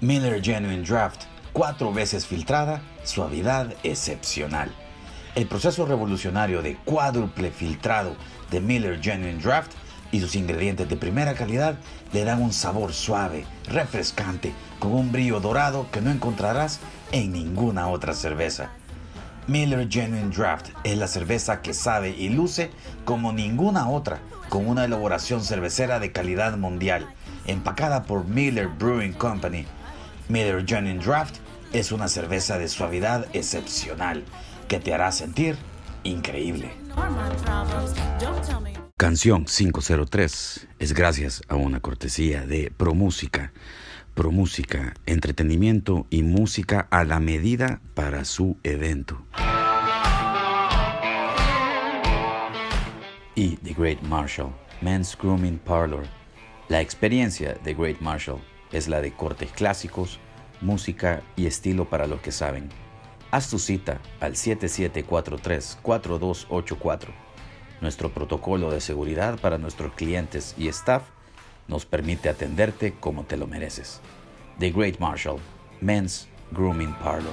Miller Genuine Draft, 4 veces filtrada, suavidad excepcional. El proceso revolucionario de cuádruple filtrado de Miller Genuine Draft y sus ingredientes de primera calidad le dan un sabor suave, refrescante, con un brillo dorado que no encontrarás en ninguna otra cerveza. Miller Genuine Draft es la cerveza que sabe y luce como ninguna otra, con una elaboración cervecera de calidad mundial, empacada por Miller Brewing Company. Miller Genuine Draft es una cerveza de suavidad excepcional que te hará sentir increíble. Canción 503 es gracias a una cortesía de ProMúsica. ProMúsica, entretenimiento y música a la medida para su evento. Y The Great Marshall, Men's Grooming Parlor. La experiencia de Great Marshall es la de cortes clásicos, música y estilo para los que saben. Haz tu cita al 7743-4284. Nuestro protocolo de seguridad para nuestros clientes y staff nos permite atenderte como te lo mereces. The Great Marshall, Men's Grooming Parlor.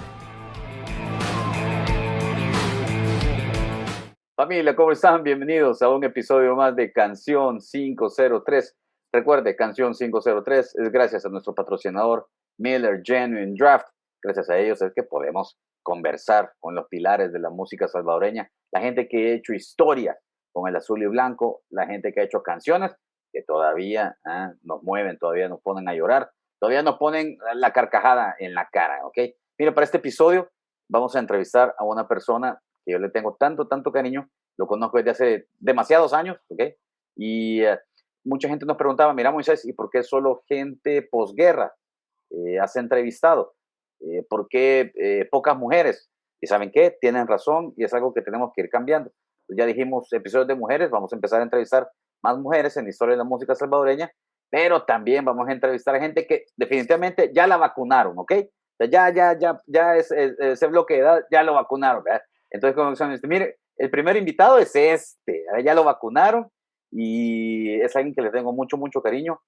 Familia, ¿cómo están? Bienvenidos a un episodio más de Canción 503. Recuerde, Canción 503 es gracias a nuestro patrocinador Miller Genuine Draft. Gracias a ellos es que podemos conversar con los pilares de la música salvadoreña, la gente que ha hecho historia con el azul y blanco, la gente que ha hecho canciones que todavía nos mueven, todavía nos ponen a llorar, todavía nos ponen la carcajada en la cara, ¿ok? Mira, para este episodio vamos a entrevistar a una persona que yo le tengo tanto cariño, lo conozco desde hace demasiados años, ¿ok? Y mucha gente nos preguntaba, mira Moisés, ¿y por qué solo gente posguerra has entrevistado? ¿Por qué pocas mujeres? Y ¿saben qué? Tienen razón y es algo que tenemos que ir cambiando. Pues ya dijimos episodios de mujeres, vamos a empezar a entrevistar más mujeres en la historia de la música salvadoreña, pero también vamos a entrevistar a gente que definitivamente ya la vacunaron, ¿ok? O sea, ya ese bloque de edad ya lo vacunaron, ¿verdad? Entonces, como dicen, mire, el primer invitado es ya lo vacunaron y es alguien que le tengo mucho cariño.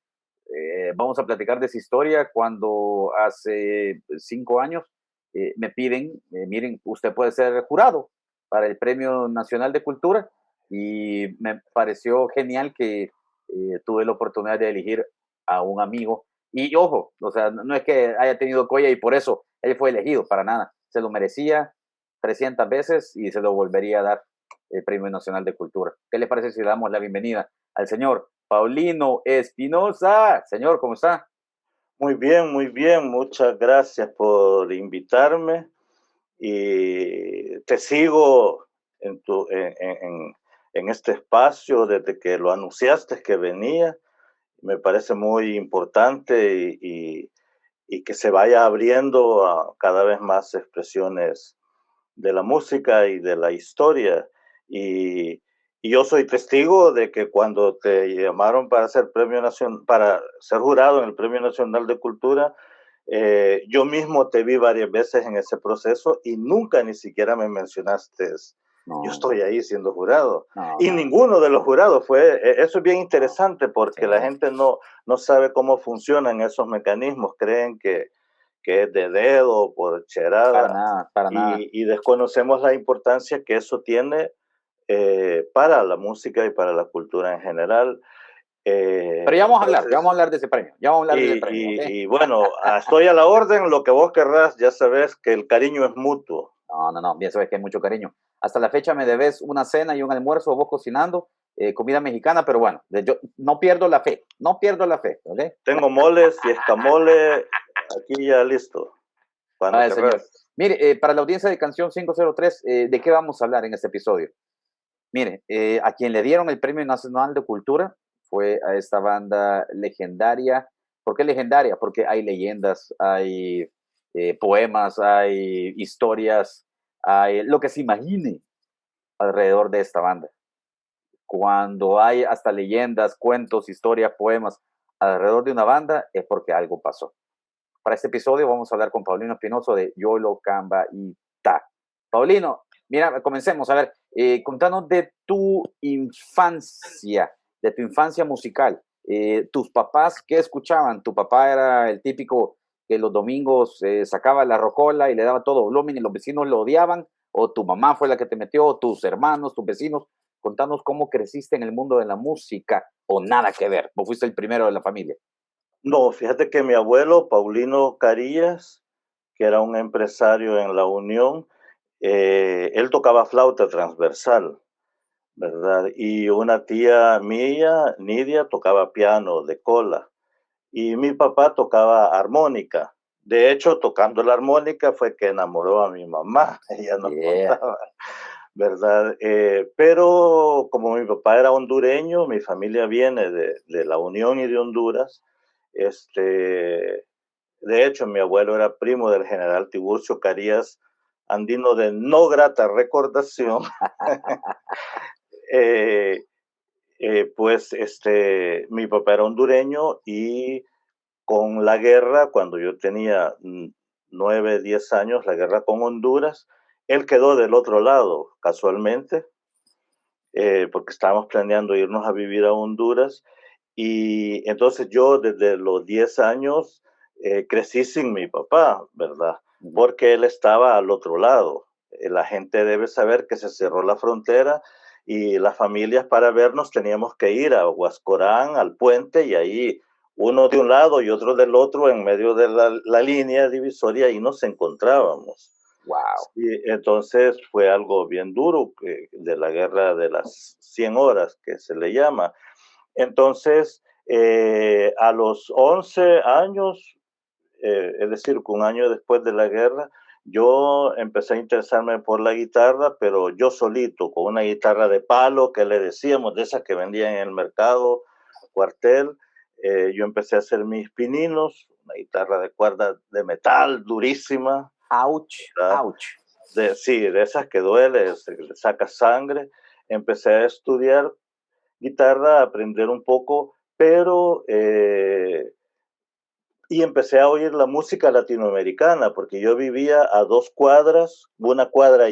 Vamos a platicar de esa historia cuando hace 5 años me piden, miren, usted puede ser jurado para el Premio Nacional de Cultura y me pareció genial que tuve la oportunidad de elegir a un amigo y ojo, o sea, no es que haya tenido colla y por eso él fue elegido, para nada, se lo merecía 300 veces y se lo volvería a dar el Premio Nacional de Cultura. ¿Qué le parece si le damos la bienvenida al señor Paulino Espinosa? Señor, ¿cómo está? Muy bien, muy bien. Muchas gracias por invitarme y te sigo en este espacio desde que lo anunciaste que venía. Me parece muy importante y que se vaya abriendo a cada vez más expresiones de la música y de la historia. Y, y yo soy testigo de que cuando te llamaron para ser para ser jurado en el Premio Nacional de Cultura, yo mismo te vi varias veces en ese proceso y nunca ni siquiera me mencionaste, No, yo estoy ahí siendo jurado. no, Y no. ninguno de los jurados fue, eso es bien interesante porque Sí. la gente no sabe cómo funcionan esos mecanismos, creen que es de dedo, por Para cherada, nada, para nada. y desconocemos la importancia que eso tiene para la música y para la cultura en general. Pero Entonces, ya vamos a hablar de ese premio, ya vamos a hablar de ese premio, ¿ok? y bueno, estoy a la orden, lo que vos querrás, ya sabes que el cariño es mutuo. No, bien sabes que hay mucho cariño. Hasta la fecha me debes una cena y un almuerzo, vos cocinando, comida mexicana, pero bueno, yo no pierdo la fe, ¿ok? Tengo moles y escamole, aquí ya listo, cuando Ay, señor. querrás. Mire, para la audiencia de Canción 503, ¿de qué vamos a hablar en este episodio? Mire, a quien le dieron el Premio Nacional de Cultura fue a esta banda legendaria. ¿Por qué legendaria? Porque hay leyendas, hay poemas, hay historias, hay lo que se imagine alrededor de esta banda. Cuando hay hasta leyendas, cuentos, historias, poemas alrededor de una banda, es porque algo pasó. Para este episodio vamos a hablar con Paulino Espinoso de Yolo Camba y Ta. Paulino, mira, comencemos. A ver, contanos de tu infancia musical. ¿Tus papás qué escuchaban? ¿Tu papá era el típico que los domingos sacaba la rocola y le daba todo volumen y los vecinos lo odiaban? ¿O tu mamá fue la que te metió? ¿O tus hermanos, tus vecinos? Contanos cómo creciste en el mundo de la música, o nada que ver, vos fuiste el primero de la familia. No, fíjate que mi abuelo, Paulino Carías, que era un empresario en la Unión, él tocaba flauta transversal, ¿verdad? Y una tía mía, Nidia, tocaba piano de cola. Y mi papá tocaba armónica. De hecho, tocando la armónica fue que enamoró a mi mamá, ella nos Yeah. contaba, ¿verdad? Pero como mi papá era hondureño, mi familia viene de la Unión y de Honduras. De hecho, mi abuelo era primo del general Tiburcio Carías, andino de no grata recordación. eh, Mi papá era hondureño y con la guerra, cuando yo tenía 9, 10 años, la guerra con Honduras, él quedó del otro lado, casualmente, porque estábamos planeando irnos a vivir a Honduras. Y entonces yo desde los 10 años crecí sin mi papá, ¿verdad? Porque él estaba al otro lado. La gente debe saber que se cerró la frontera y las familias para vernos teníamos que ir a Huascorán, al puente, y ahí uno de un lado y otro del otro, en medio de la línea divisoria, y nos encontrábamos. Wow. Sí, entonces fue algo bien duro, de la guerra de las 100 horas, que se le llama. Entonces, a los 11 años, es decir, que un año después de la guerra, yo empecé a interesarme por la guitarra, pero yo solito, con una guitarra de palo que le decíamos, de esas que vendían en el mercado, cuartel. Yo empecé a hacer mis pininos, una guitarra de cuerda de metal durísima. Ouch, ¿Verdad? ouch. Sí, de esas que duele, le saca sangre. Empecé a estudiar guitarra, a aprender un poco, pero y empecé a oír la música latinoamericana, porque yo vivía a 2 cuadras, 1,5 cuadras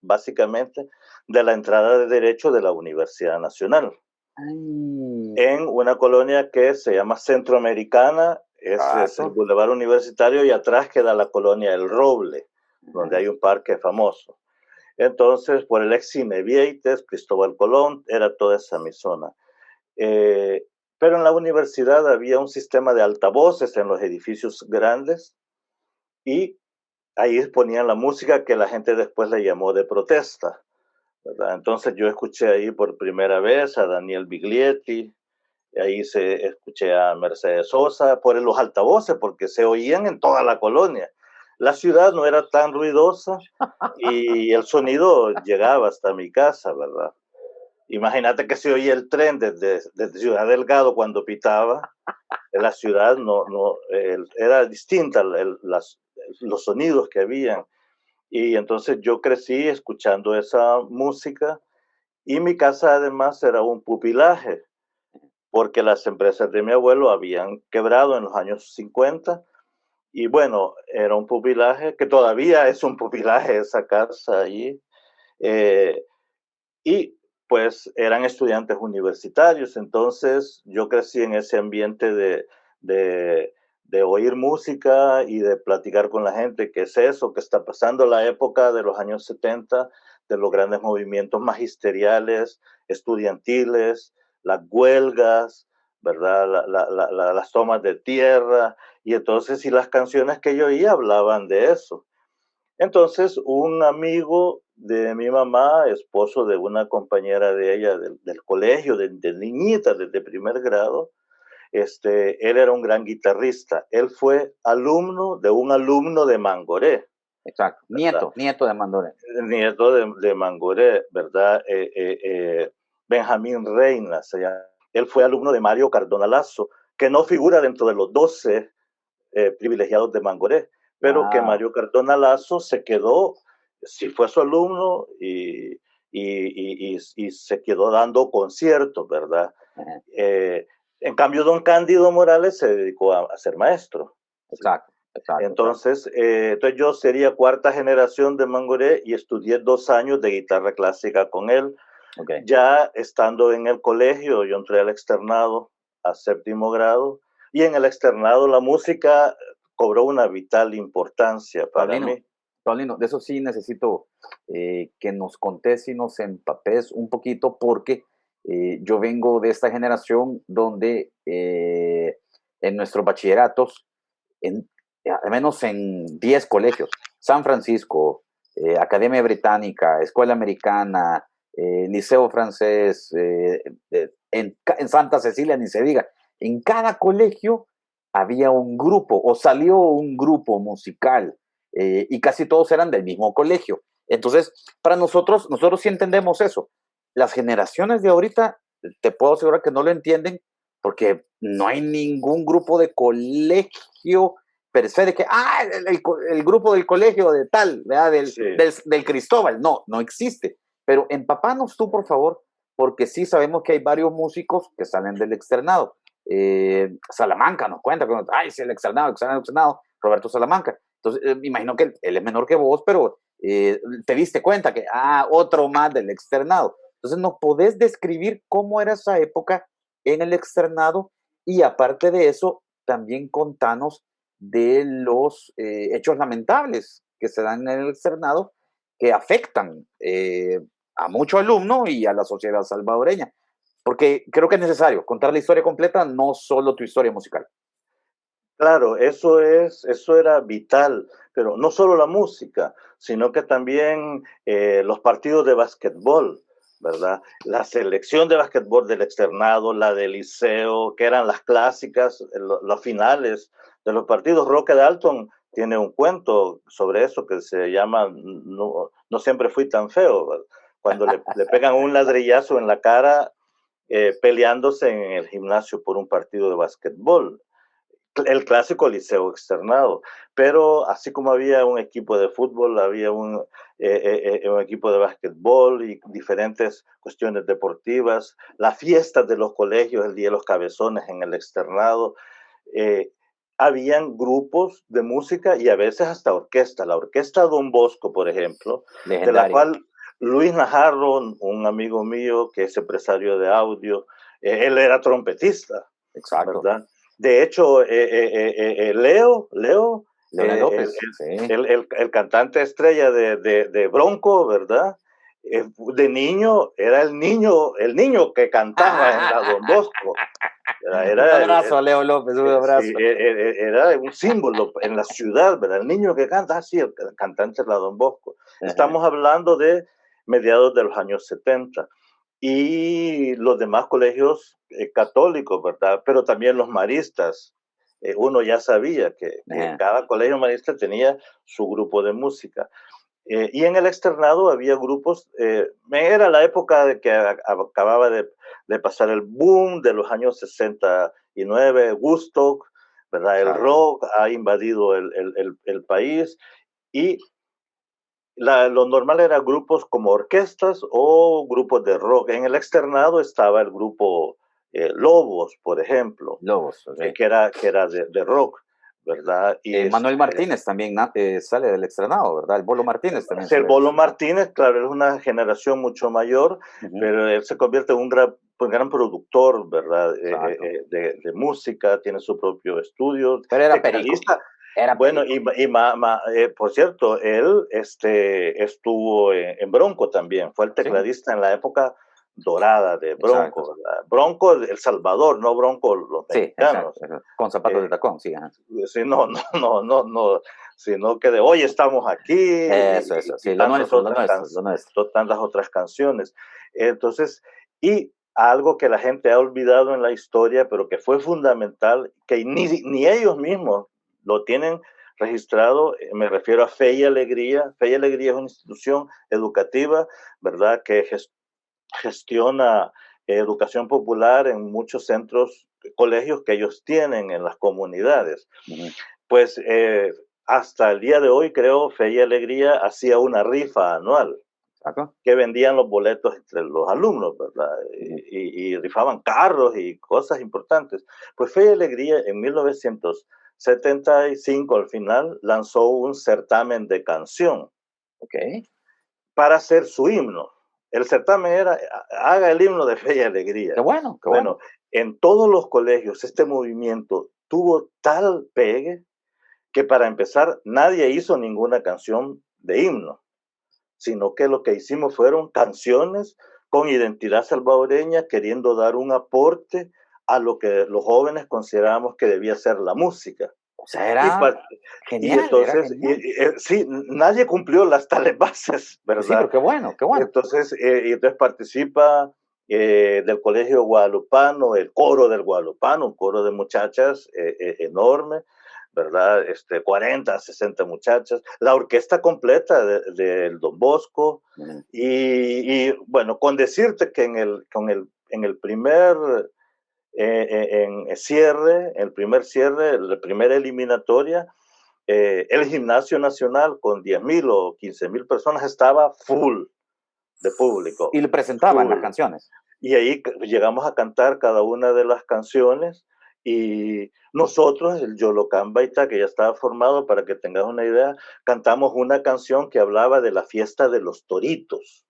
básicamente, de la entrada de Derecho de la Universidad Nacional, Ay, en una colonia que se llama Centroamericana. Es el exacto. Boulevard Universitario, y atrás queda la colonia El Roble, donde hay un parque famoso. Entonces, por el ex Cine Vieites, Cristóbal Colón, era toda esa mi zona. Pero en la universidad había un sistema de altavoces en los edificios grandes, y ahí ponían la música que la gente después le llamó de protesta, ¿verdad? Entonces yo escuché ahí por primera vez a Daniel Biglietti, ahí escuché a Mercedes Sosa por los altavoces, porque se oían en toda la colonia. La ciudad no era tan ruidosa y el sonido llegaba hasta mi casa, ¿verdad? Imagínate que se oía el tren desde Ciudad Delgado cuando pitaba. En la ciudad era distinta los sonidos que habían. Y entonces yo crecí escuchando esa música, y mi casa además era un pupilaje, porque las empresas de mi abuelo habían quebrado en los años 50. Y bueno, era un pupilaje, que todavía es un pupilaje esa casa allí. Y pues eran estudiantes universitarios, entonces yo crecí en ese ambiente de, de oír música y de platicar con la gente. ¿Qué es eso que está pasando? La época de los años 70, de los grandes movimientos magisteriales, estudiantiles, las huelgas, ¿verdad? Las tomas de tierra, y entonces, y las canciones que yo oía hablaban de eso. Entonces, un amigo de mi mamá, esposo de una compañera de ella del colegio, de niñita, desde primer grado, él era un gran guitarrista. Él fue alumno de un alumno de Mangoré, Exacto. ¿verdad? Nieto de Mandoré. Nieto de Mangoré, ¿verdad? Benjamín Reina se llama. Él fue alumno de Mario Cardona Lazo, que no figura dentro de los 12 privilegiados de Mangoré, pero que Wow. Mario Cardona Lazo se quedó, sí fue su alumno, y se quedó dando conciertos, ¿verdad? Ajá. En cambio, don Cándido Morales se dedicó a ser maestro. ¿Sí? Exacto, exacto, exacto. Entonces yo sería cuarta generación de Mangoré, y estudié 2 años de guitarra clásica con él. Okay. Ya estando en el colegio, yo entré al externado a 7º grado, y en el externado la música cobró una vital importancia para Paulino, mí. Paulino, de eso sí necesito que nos contés y nos empapes un poquito porque yo vengo de esta generación donde en nuestros bachilleratos, en, al menos en 10 colegios, San Francisco, Academia Británica, Escuela Americana, Liceo Francés, en Santa Cecilia, ni se diga, en cada colegio había un grupo o salió un grupo musical y casi todos eran del mismo colegio. Entonces, para nosotros sí entendemos eso. Las generaciones de ahorita, te puedo asegurar que no lo entienden porque no hay ningún grupo de colegio per se de que, el grupo del colegio de tal, ¿verdad? Sí. Del Cristóbal. No, no existe. Pero empapanos tú, por favor, porque sí sabemos que hay varios músicos que salen del externado. Salamanca nos cuenta, sí, el externado, Roberto Salamanca. Entonces, me imagino que él es menor que vos, pero te diste cuenta que, otro más del externado. Entonces, ¿nos podés describir cómo era esa época en el externado? Y aparte de eso, también contanos de los hechos lamentables que se dan en el externado que afectan a muchos alumnos y a la sociedad salvadoreña. Porque creo que es necesario contar la historia completa, no solo tu historia musical. Claro, eso era vital, pero no solo la música, sino que también los partidos de básquetbol, ¿verdad? La selección de básquetbol del externado, la del liceo, que eran las clásicas, los finales de los partidos. Roque Dalton tiene un cuento sobre eso que se llama No siempre fui tan feo, ¿verdad? Cuando le pegan un ladrillazo en la cara peleándose en el gimnasio por un partido de básquetbol, el clásico liceo externado, pero así como había un equipo de fútbol, había un equipo de básquetbol y diferentes cuestiones deportivas, las fiestas de los colegios, el Día de los Cabezones en el externado, habían grupos de música y a veces hasta orquesta. La orquesta Don Bosco, por ejemplo, legendario, de la cual Luis Najarro, un amigo mío que es empresario de audio, él era trompetista, exacto, ¿verdad? De hecho, Leonel López, sí. el cantante estrella de Bronco, ¿verdad? De niño, era el niño que cantaba en la Don Bosco. Un abrazo a Leo López, un abrazo. Sí, era un símbolo en la ciudad, ¿verdad? El niño que canta, sí, el cantante de la Don Bosco. Estamos hablando de mediados de los años 70. Y los demás colegios católicos, ¿verdad? Pero también los maristas. Uno ya sabía que cada colegio marista tenía su grupo de música. Y en el externado había grupos, era la época de que acababa de pasar el boom de los años 69, Woodstock, ¿verdad? El rock ha invadido el país y lo normal era grupos como orquestas o grupos de rock. En el externado estaba el grupo Lobos, por ejemplo, Lobos, okay. que era de rock, ¿verdad? Y Manuel Martínez también sale del externado, ¿verdad? El Bolo Martínez también. El Bolo Martínez, claro, es una generación mucho mayor, pero él se convierte en un gran productor, ¿verdad? De música, tiene su propio estudio. Pero era perico. Bueno, por cierto, él estuvo en Bronco también, fue el tecladista en la época dorada de Bronco. Bronco El Salvador, no Bronco los mexicanos. Exacto. Con zapatos de tacón, sí. Sí, no, sino que de hoy estamos aquí. Eso, sí, lo nuestro. Tantas otras canciones. Entonces, y algo que la gente ha olvidado en la historia, pero que fue fundamental, que ni ellos mismos lo tienen registrado, me refiero a Fe y Alegría. Fe y Alegría es una institución educativa, ¿verdad?, que gestiona educación popular en muchos centros, colegios que ellos tienen en las comunidades. Pues hasta el día de hoy, creo, Fe y Alegría hacía una rifa anual que vendían los boletos entre los alumnos, ¿verdad? Y rifaban carros y cosas importantes. Pues Fe y Alegría en 1975 al final lanzó un certamen de canción para hacer su himno. El certamen era, haga el himno de Fe y Alegría. Qué bueno, qué bueno. En todos los colegios este movimiento tuvo tal pegue que para empezar nadie hizo ninguna canción de himno, sino que lo que hicimos fueron canciones con identidad salvadoreña, queriendo dar un aporte a lo que los jóvenes considerábamos que debía ser la música. O sea, Y, era y genial, era entonces, genial. sí, nadie cumplió las tales bases, Pues sí, pero ¿verdad? qué bueno, qué bueno. Entonces, y entonces participa del Colegio Guadalupano, el coro del Guadalupano, un coro de muchachas enorme, ¿verdad? 40, 60 muchachas, la orquesta completa del Don Bosco, y, bueno, con decirte que en el primer el primer cierre, la primera eliminatoria, el Gimnasio Nacional con 10,000 o 15,000 personas estaba full de público. Y le presentaban las Full. canciones. Y ahí llegamos a cantar cada una de las canciones y nosotros, el Yolocán Baitá, que ya estaba formado, para que tengas una idea, cantamos una canción que hablaba de la fiesta de los toritos,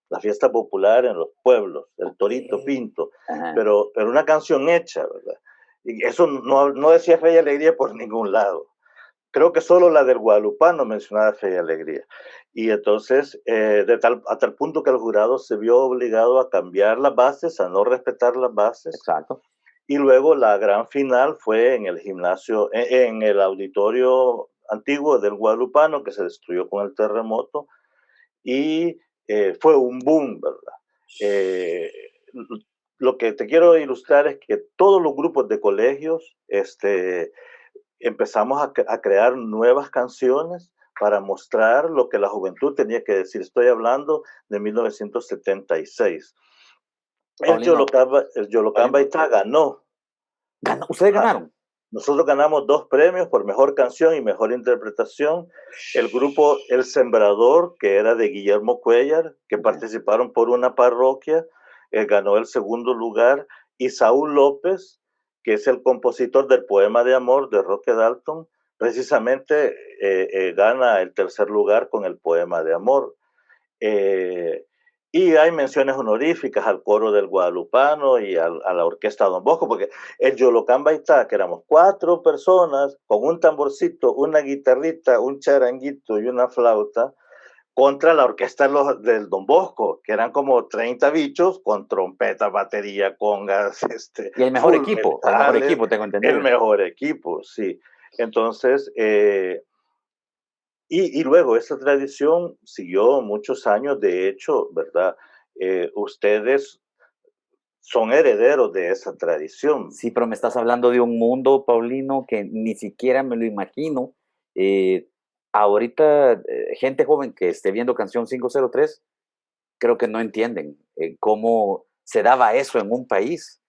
la fiesta popular en los pueblos, el torito pinto, pero una canción hecha, ¿verdad? Y eso no decía Fe y Alegría por ningún lado. Creo que solo la del Guadalupano mencionaba Fe y Alegría. Y entonces, a tal punto que el jurado se vio obligado a cambiar las bases, a no respetar las bases. Exacto. Y luego la gran final fue en el gimnasio, en el auditorio antiguo del Guadalupano, que se destruyó con el terremoto. Y fue un boom, ¿verdad? Lo que te quiero ilustrar es que todos los grupos de colegios empezamos a crear nuevas canciones para mostrar lo que la juventud tenía que decir. Estoy hablando de 1976. Paulino, El Yolocán Baitá ganó. ¿Ustedes ganaron? Nosotros ganamos 2 premios por mejor canción y mejor interpretación. El grupo El Sembrador, que era de Guillermo Cuellar, que participaron por una parroquia, ganó el segundo lugar. Y Saúl López, que es el compositor del poema de amor de Roque Dalton, precisamente gana el tercer lugar con el poema de amor. Y hay menciones honoríficas al coro del Guadalupano y a la orquesta Don Bosco, porque el Yolocán Baitá, que éramos 4 personas con un tamborcito, una guitarrita, un charanguito y una flauta, contra la orquesta del Don Bosco, que eran como 30 bichos con trompeta, batería, congas, Y el mejor equipo, tengo entendido. El mejor equipo, sí. Entonces, y luego esta tradición siguió muchos años, de hecho, ¿verdad? Ustedes son herederos de esa tradición. Sí, pero me estás hablando de un mundo, Paulino, que ni siquiera me lo imagino. Ahorita, gente joven que esté viendo Canción 503, creo que no entienden cómo se daba eso en un país.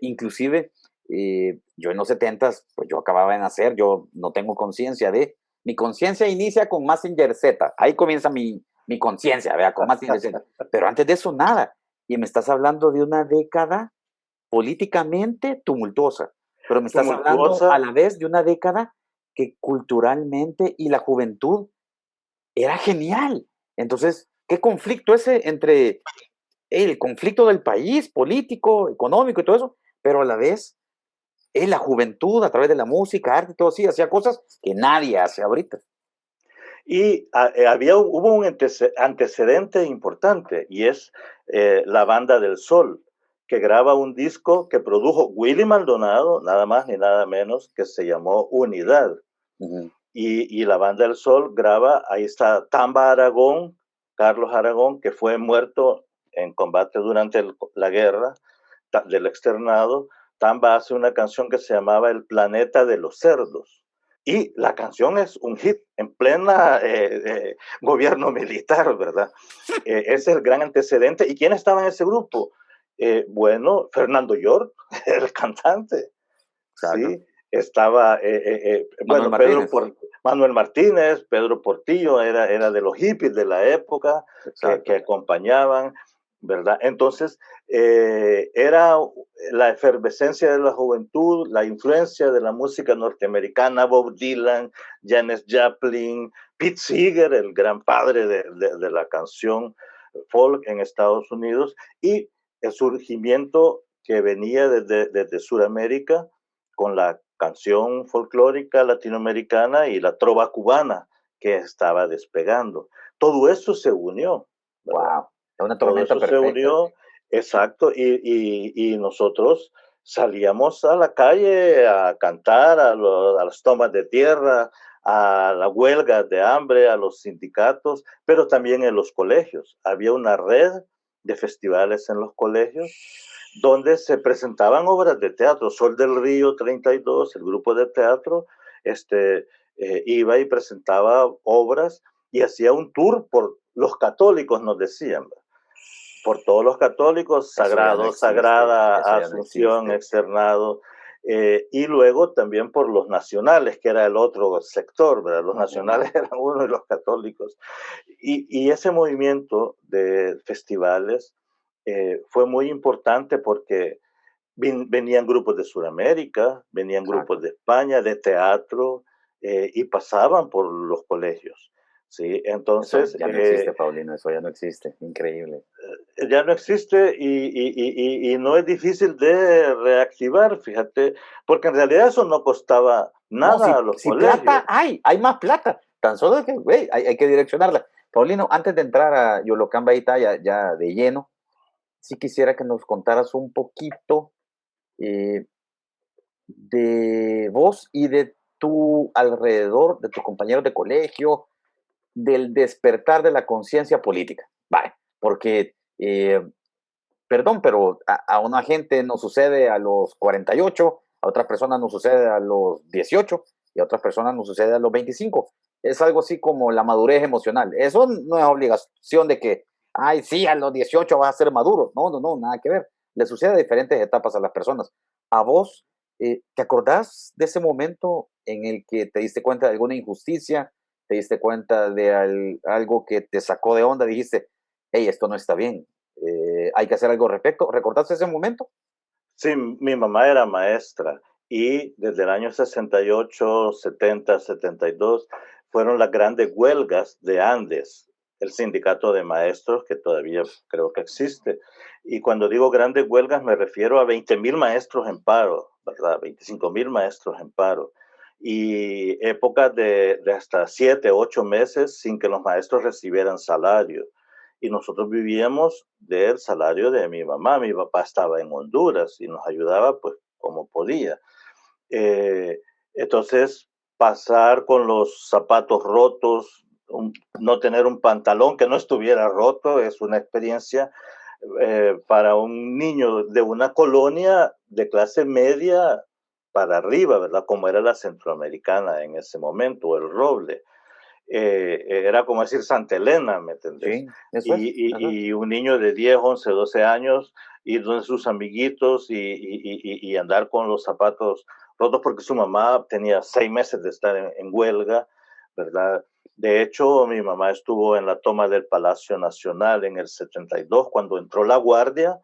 Inclusive, yo en los 70s, pues yo acababa de nacer, yo no tengo conciencia de... Mi conciencia inicia con Mazinger Z, ahí comienza mi conciencia, ¿verdad? Con Mazinger Z. Pero antes de eso, nada. Y me estás hablando de una década políticamente tumultuosa, pero me estás hablando a la vez de una década que culturalmente y la juventud era genial. Entonces, ¿qué conflicto ese entre el conflicto del país, político, económico y todo eso, pero a la vez la juventud a través de la música, arte y todo así, hacía cosas que nadie hace ahorita? Y hubo un antecedente importante, y es la Banda del Sol, que graba un disco que produjo Willy Maldonado, nada más ni nada menos, que se llamó Unidad. Y la Banda del Sol graba, ahí está Tamba Aragón, Carlos Aragón, que fue muerto en combate durante la guerra del externado. Tamba hace una canción que se llamaba El Planeta de los Cerdos. Y la canción es un hit en plena gobierno militar, ¿verdad? Ese es el gran antecedente. ¿Y quién estaba en ese grupo? Bueno, Fernando York, el cantante. Exacto. Sí, estaba, Manuel bueno, Martínez. Manuel Martínez, Pedro Portillo, era de los hippies de la época que acompañaban, ¿verdad? Entonces, era la efervescencia de la juventud, la influencia de la música norteamericana, Bob Dylan, Janis Joplin, Pete Seeger, el gran padre de la canción folk en Estados Unidos, y el surgimiento que venía desde Sudamérica con la canción folclórica latinoamericana y la trova cubana que estaba despegando. Todo eso se unió, ¿verdad? Wow, es una Todo tormenta eso se perfecta. unió, exacto, y nosotros salíamos a la calle a cantar a las tomas de tierra, a las huelgas de hambre, a los sindicatos, pero también en los colegios. Había una red de festivales en los colegios donde se presentaban obras de teatro. Sol del Río 32, el grupo de teatro, iba y presentaba obras y hacía un tour por los católicos, nos decían, por todos los católicos, Eso ya no Sagrado, existe, Sagrada, eso ya no Asunción, existe. Externado, y luego también por los nacionales, que era el otro sector, ¿verdad? Los nacionales eran uno y los católicos. Y ese movimiento de festivales fue muy importante porque venían grupos de Sudamérica, venían grupos Exacto. de España, de teatro, y pasaban por los colegios. ¿Sí? Eso Entonces, ya no existe, Paulino, eso ya no existe. Increíble. ya no existe y no es difícil de reactivar, fíjate, porque en realidad eso no costaba No, nada a los si colegios. plata hay más plata. Tan solo es que, güey, hay que direccionarla. Paulino, antes de entrar a Yolocamba ya de lleno, sí quisiera que nos contaras un poquito eh, de vos y de tu alrededor, de tus compañeros de colegio, del despertar de la conciencia política. Vale, porque, perdón, pero a una gente nos sucede a los 48, a otras personas nos sucede a los 18 y a otras personas nos sucede a los 25. Es algo así como la madurez emocional. Eso no es obligación de que, ay, sí, a los 18 vas a ser maduro. No, no, no, nada que ver. Le sucede a diferentes etapas a las personas. A vos, ¿te acordás de ese momento en el que te diste cuenta de alguna injusticia? ¿Te diste cuenta de algo que te sacó de onda? Dijiste, hey, esto no está bien, hay que hacer algo al respecto. ¿Recordaste ese momento? Sí, mi mamá era maestra y desde el año 68, 70, 72 fueron las grandes huelgas de Andes, el sindicato de maestros que todavía creo que existe. Y cuando digo grandes huelgas me refiero a 20,000 maestros en paro, ¿verdad? 25,000 maestros en paro. Y épocas de hasta 7, 8 meses sin que los maestros recibieran salario y nosotros vivíamos del salario de mi mamá. Mi papá estaba en Honduras y nos ayudaba pues como podía. Eh, entonces, pasar con los zapatos rotos, no tener un pantalón que no estuviera roto, es una experiencia para un niño de una colonia de clase media para arriba, ¿verdad? Como era la centroamericana en ese momento, el Roble. Era como decir Santa Elena, ¿me entendés? Sí, eso es. Y un niño de 10, 11, 12 años, ir donde sus amiguitos y andar con los zapatos rotos porque su mamá tenía 6 meses de estar en huelga, ¿verdad? De hecho, mi mamá estuvo en la toma del Palacio Nacional en el 72, cuando entró la guardia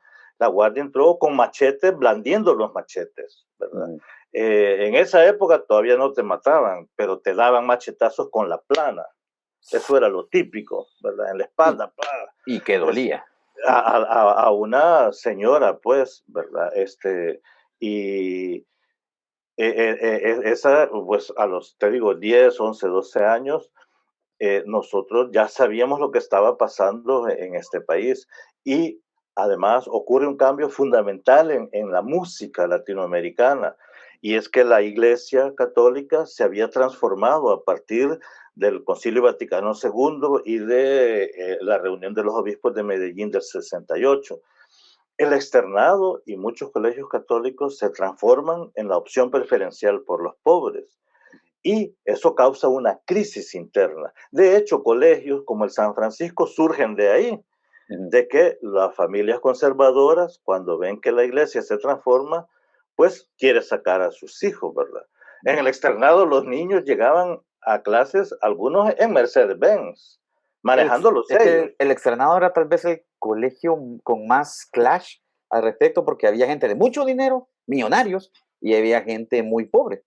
entró con machetes, blandiendo los machetes, ¿verdad? Ujú. En esa época todavía no te mataban, pero te daban machetazos con la plana. Eso era lo típico, ¿verdad? En la Y, espalda, y que es, dolía. a una señora, pues, ¿verdad? Y esa, pues, a los, te digo, 10, 11, 12 años, nosotros ya sabíamos lo que estaba pasando en este país. Y además ocurre un cambio fundamental en la música latinoamericana. Y es que la Iglesia Católica se había transformado a partir del Concilio Vaticano II y de la reunión de los obispos de Medellín del 68. El externado y muchos colegios católicos se transforman en la opción preferencial por los pobres y eso causa una crisis interna. De hecho, colegios como el San Francisco surgen de ahí, Ujú. de que las familias conservadoras, cuando ven que la iglesia se transforma, pues quiere sacar a sus hijos, ¿verdad? En el externado los niños llegaban a clases, algunos en Mercedes-Benz, manejándolos Es que ellos. el externado era tal vez el colegio con más clash al respecto, porque había gente de mucho dinero, millonarios, y había gente muy pobre.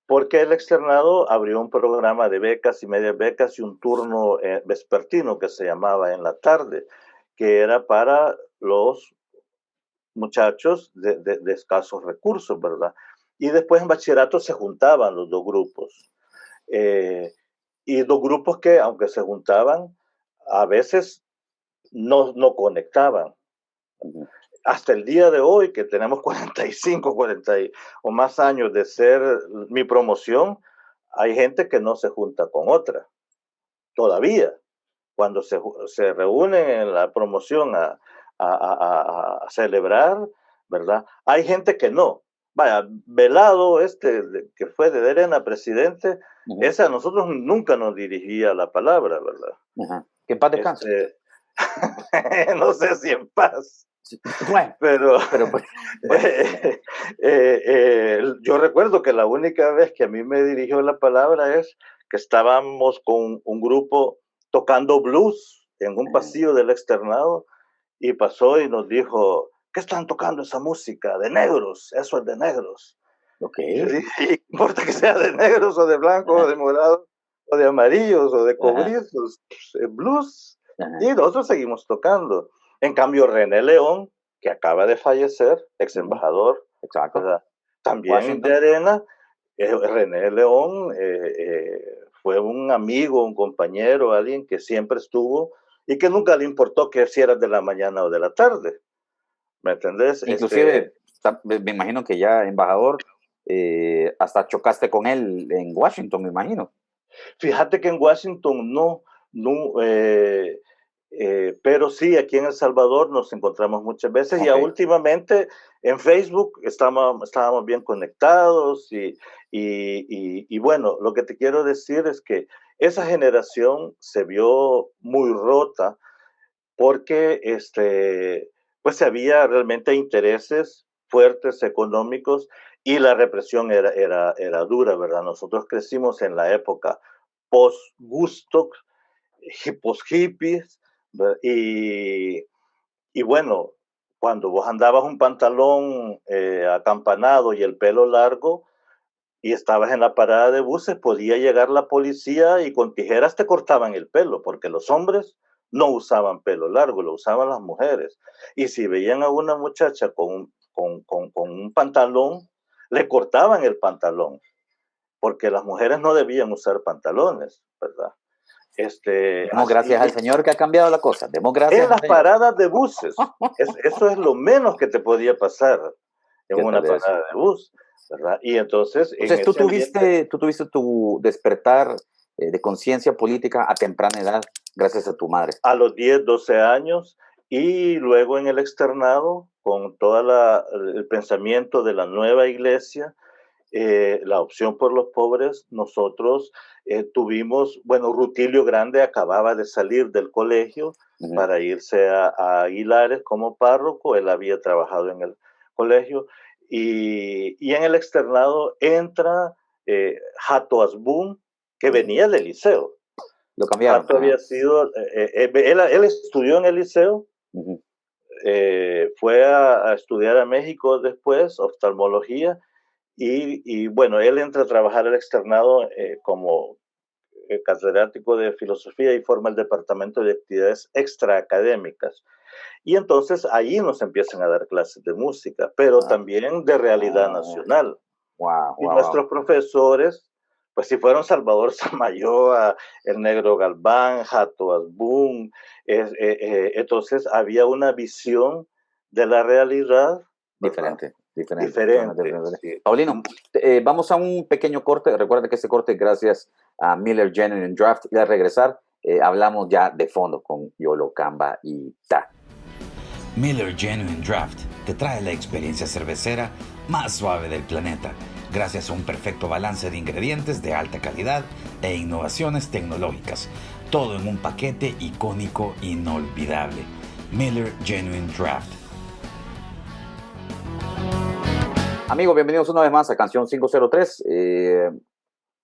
Porque el externado abrió un programa de becas y medias becas y un turno vespertino que se llamaba en la tarde, que era para los muchachos de escasos recursos, ¿verdad? y después en bachillerato se juntaban los dos grupos. Y dos grupos que, aunque se juntaban, a veces no conectaban. Ujú. Hasta el día de hoy, que tenemos 45, 40 o más años de ser mi promoción, hay gente que no se junta con otra, todavía. Cuando se reúnen en la promoción a celebrar, ¿verdad? Hay gente que no. Vaya, Velado, que fue de Arena presidente, Ujú. ese a nosotros nunca nos dirigía la palabra, ¿verdad? Ajá. Que en paz descanse. No sé si en paz. Bueno, Pero pues, bueno, yo recuerdo que la única vez que a mí me dirigió la palabra es que estábamos con un grupo tocando blues en un pasillo del externado y pasó y nos dijo, ¿qué están tocando esa música? De negros, eso es de negros. ok. Y yo dije, ¿y importa que sea de negros o de blancos o Ajá, de morados o de amarillos o de ajá, cobrizos? Pues, blues. Y ajá. nosotros seguimos tocando. En cambio, René León, que acaba de fallecer, ex Ujú. embajador, Exacto. ¿verdad? También de Washington. Arena, René León fue un amigo, un compañero, alguien que siempre estuvo y que nunca le importó que si eras de la mañana o de la tarde. ¿Me entendés? Inclusive, me imagino que ya embajador, hasta chocaste con él en Washington, me imagino. Fíjate que en Washington pero sí, aquí en El Salvador nos encontramos muchas veces y ya Ok. últimamente en Facebook estábamos bien conectados y bueno, lo que te quiero decir es que esa generación se vio muy rota porque pues había realmente intereses fuertes económicos y la represión era dura, ¿verdad? Nosotros crecimos en la época post-Gusto, post-hippies, y bueno, cuando vos andabas un pantalón acampanado y el pelo largo y estabas en la parada de buses, podía llegar la policía y con tijeras te cortaban el pelo, porque los hombres no usaban pelo largo, lo usaban las mujeres. Y si veían a una muchacha con un pantalón, le cortaban el pantalón, porque las mujeres no debían usar pantalones, ¿verdad? Demos gracias al Señor que ha cambiado la cosa. Demos gracias En al las Señor. paradas de buses, eso es lo menos que te podía pasar en ¿Qué una tal eso? parada de bus, ¿verdad? Y entonces en Entonces, ese ambiente tú tuviste tu despertar de conciencia política a temprana edad, gracias a tu madre. a los 10, 12 años y luego en el externado con todo el pensamiento de la nueva iglesia, la opción por los pobres, nosotros tuvimos, bueno, Rutilio Grande acababa de salir del colegio Ujú. para irse a Aguilares como párroco, él había trabajado en el colegio y en el externado entra Jato Asbun, que Ujú. venía del liceo. Lo cambiaron. Jato Ajá. había sido, él estudió en el liceo, Ujú. fue a estudiar a México después, oftalmología, bueno, él entra a trabajar al externado como catedrático de filosofía y forma el departamento de actividades extraacadémicas. Y entonces ahí nos empiezan a dar clases de música, pero Ah, también de realidad ah, nacional. wow, Y wow, wow. nuestros profesores, pues si fueron Salvador Samayoa, el Negro Galván, Jato Asbun, entonces había una visión de la realidad, ¿verdad? Diferente, diferente, totalmente Diferente, diferente. sí. Paulino, vamos a un pequeño corte. Recuerda que este corte es gracias a Miller Genuine Draft. Y al regresar, hablamos ya de fondo con Yolo Camba y Ta. Miller Genuine Draft te trae la experiencia cervecera más suave del planeta, gracias a un perfecto balance de ingredientes de alta calidad e innovaciones tecnológicas, todo en un paquete icónico inolvidable. Miller Genuine Draft. Amigos, bienvenidos una vez más a Canción 503.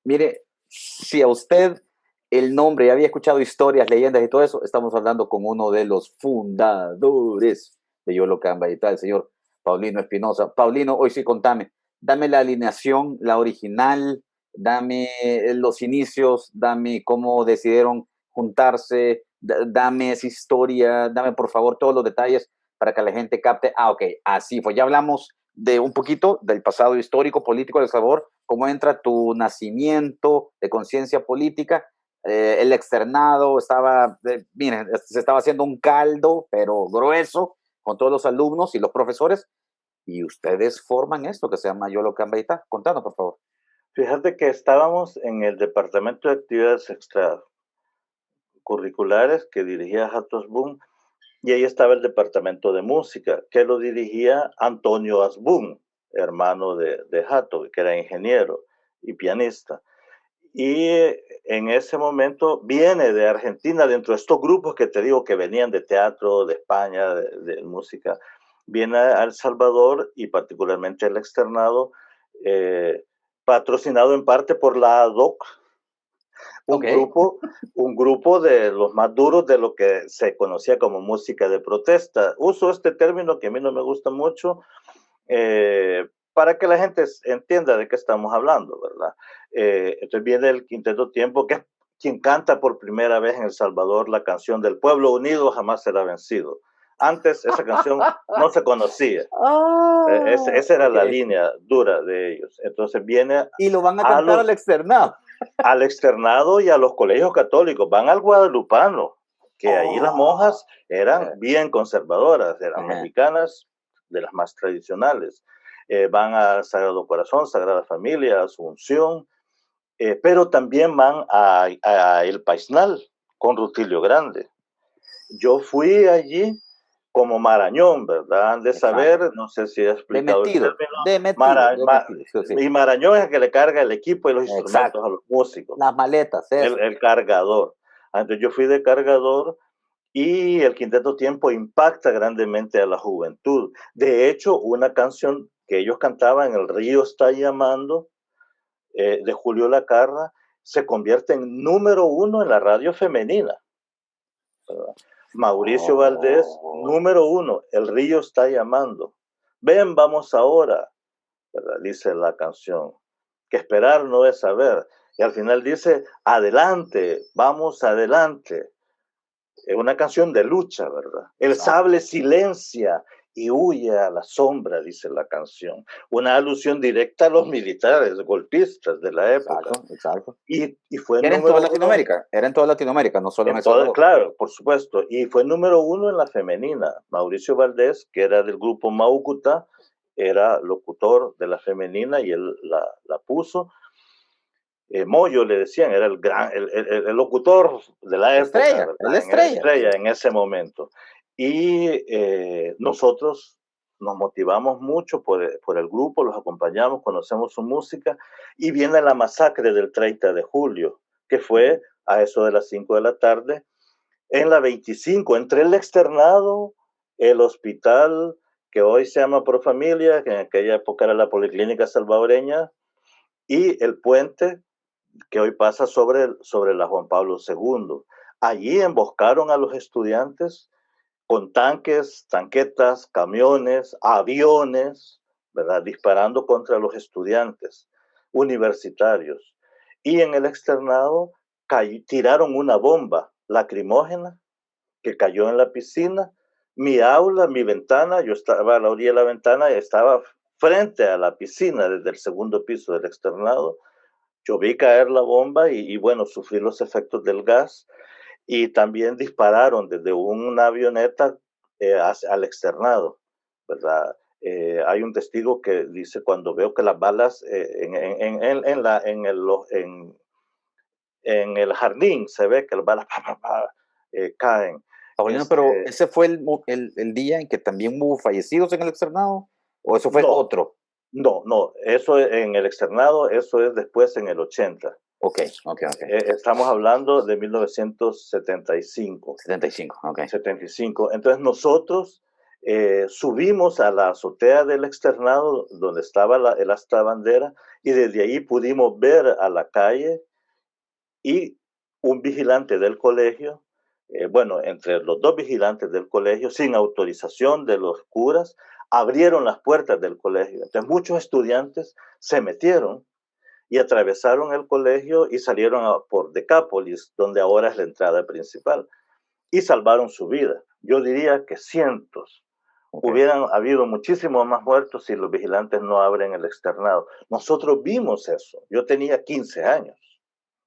Mire, si a usted el nombre, había escuchado historias, leyendas y todo eso, estamos hablando con uno de los fundadores de Yolo Camba y tal, el señor Paulino Espinosa. Paulino, hoy sí contame, dame la alineación, la original, dame los inicios, dame cómo decidieron juntarse, dame esa historia, dame por favor todos los detalles para que la gente capte, ok, así fue. Ya hablamos de un poquito del pasado histórico político de El Salvador, cómo entra tu nacimiento de conciencia política. El externado estaba, miren, se estaba haciendo un caldo, pero grueso, con todos los alumnos y los profesores, y ustedes forman esto que se llama Yolo Cambaita. Contanos, por favor. Fíjate que estábamos en el Departamento de Actividades Extracurriculares que dirigía Hatos Boom, y ahí estaba el Departamento de Música, que lo dirigía Antonio Asbun, hermano de Hato, que era ingeniero y pianista. Y en ese momento viene de Argentina, dentro de estos grupos que te digo que venían de teatro, de España, de música, viene a El Salvador y particularmente el externado, patrocinado en parte por la ADOC, un grupo de los más duros de lo que se conocía como música de protesta. Uso este término que a mí no me gusta mucho, para que la gente entienda de qué estamos hablando, ¿verdad? Entonces viene el Quinteto Tiempo, que es quien canta por primera vez en El Salvador la canción del Pueblo Unido jamás será vencido. Antes esa canción no se conocía. Esa era la línea dura de ellos. Entonces viene... Y lo van a cantar al externado. Al externado y a los colegios católicos. Van al guadalupano, que ahí las monjas eran bien conservadoras, eran mexicanas, de las más tradicionales. Van al Sagrado Corazón, Sagrada Familia, Asunción, pero también van a El Paisnal con Rutilio Grande. Yo fui allí como Marañón, ¿verdad? Han de saber, no sé si he explicado el término. Y Marañón es el que le carga el equipo y los instrumentos a los músicos. Las maletas, el cargador. Entonces yo fui de cargador, y el Quinteto Tiempo impacta grandemente a la juventud. De hecho, una canción que ellos cantaban, El río está llamando, de Julio Lacarra, se convierte en número 1 en la radio femenina, ¿verdad? Mauricio Valdés, número 1, El río está llamando. Ven, vamos ahora, ¿verdad? Dice la canción, que esperar no es saber. Y al final dice, adelante, vamos adelante. Es una canción de lucha, ¿verdad? El sable silencia y huye a la sombra, dice la canción. Una alusión directa a los militares golpistas de la época. Exacto. Y fue era en toda Latinoamérica, era en toda Latinoamérica, no solo en El Salvador. Claro, por supuesto. Y fue número 1 en la femenina. Mauricio Valdés, que era del grupo Maucuta, era locutor de la femenina y él la puso. Moyo le decían, era el locutor de la época, la estrella en ese momento. Y nosotros nos motivamos mucho por el grupo, los acompañamos, conocemos su música, y viene la masacre del 30 de julio, que fue a eso de las 5 de la tarde, en la 25, entre el externado, el hospital, que hoy se llama Profamilia, que en aquella época era la Policlínica Salvadoreña, y el puente que hoy pasa sobre la Juan Pablo II. Allí emboscaron a los estudiantes con tanques, tanquetas, camiones, aviones, ¿verdad? Disparando contra los estudiantes universitarios. Y en el externado tiraron una bomba lacrimógena que cayó en la piscina. Mi aula, mi ventana, yo estaba a la orilla de la ventana y estaba frente a la piscina desde el segundo piso del externado. Yo vi caer la bomba y bueno, sufrí los efectos del gas, y también dispararon desde una avioneta al externado, ¿verdad? Hay un testigo que dice, cuando veo que las balas en el jardín se ve que las balas caen. Pero ese fue el día en que también hubo fallecidos en el externado, ¿o eso fue otro? No, eso en el externado, eso es después en el 80. Ok. Estamos hablando de 1975. 75. Entonces nosotros subimos a la azotea del externado, donde estaba el asta bandera, y desde ahí pudimos ver a la calle, y un vigilante del colegio, entre los dos vigilantes del colegio, sin autorización de los curas, abrieron las puertas del colegio. Entonces muchos estudiantes se metieron y atravesaron el colegio y salieron por Decápolis, donde ahora es la entrada principal, y salvaron su vida. Yo diría que cientos Okay. hubieran habido muchísimos más muertos si los vigilantes no abren el externado. Nosotros vimos eso. Yo tenía 15 años.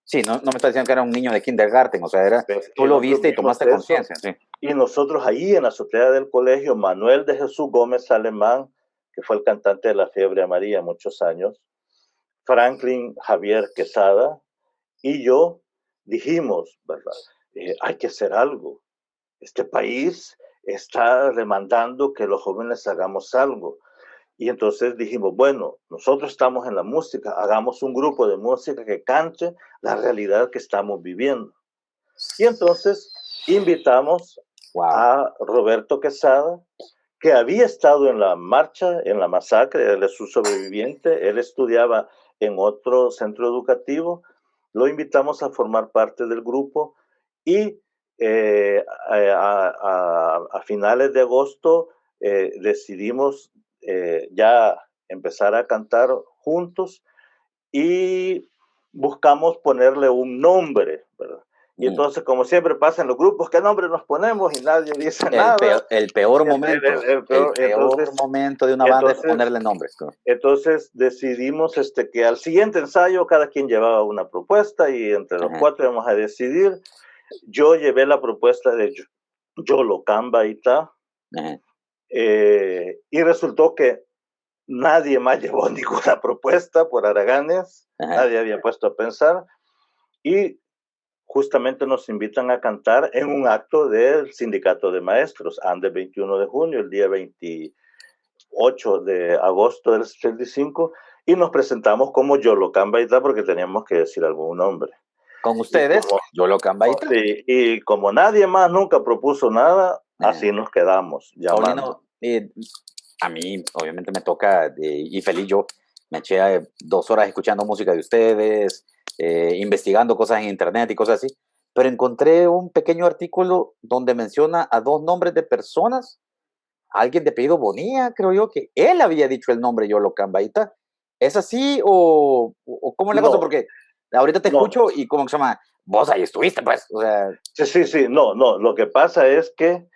Sí, no me estás diciendo que era un niño de kindergarten, o sea, tú lo viste y tomaste conciencia. Sí. Y nosotros ahí en la azotea del colegio, Manuel de Jesús Gómez Alemán, que fue el cantante de La Fiebre Amarilla muchos años, Franklin Javier Quesada y yo dijimos, ¿verdad? Hay que hacer algo. Este país está demandando que los jóvenes hagamos algo. Y entonces dijimos, bueno, nosotros estamos en la música, hagamos un grupo de música que cante la realidad que estamos viviendo. Y entonces invitamos a Roberto Quesada, que había estado en la marcha, en la masacre, él es un sobreviviente, él estudiaba en otro centro educativo, lo invitamos a formar parte del grupo y a finales de agosto decidimos ya empezar a cantar juntos y buscamos ponerle un nombre, ¿verdad? Y entonces, como siempre pasa en los grupos, ¿qué nombre nos ponemos? Y nadie dice nada. El peor momento. El peor momento de una banda es ponerle nombres. Entonces decidimos que al siguiente ensayo cada quien llevaba una propuesta y entre los cuatro íbamos a decidir. Yo llevé la propuesta de Yolocamba Itá y resultó que nadie más llevó ninguna propuesta por haraganes, nadie había puesto a pensar y justamente nos invitan a cantar en un acto del Sindicato de Maestros, Andes 21 de junio, el día 28 de agosto del 75, y nos presentamos como Yolocamba Itá porque teníamos que decir algún nombre. Con ustedes, Yolocamba Itá. Sí, y como nadie más nunca propuso nada, así nos quedamos llamando. Paulino, a mí obviamente me toca, y feliz yo, me eché 2 horas escuchando música de ustedes, investigando cosas en internet y cosas así, pero encontré un pequeño artículo donde menciona a 2 nombres de personas, alguien de apellido Bonilla, creo yo, que él había dicho el nombre Yolocamba Itá. ¿Es así o cómo es la cosa? Porque ahorita te escucho y ¿cómo se llama? Vos ahí estuviste, pues, o sea... Sí, no, lo que pasa es que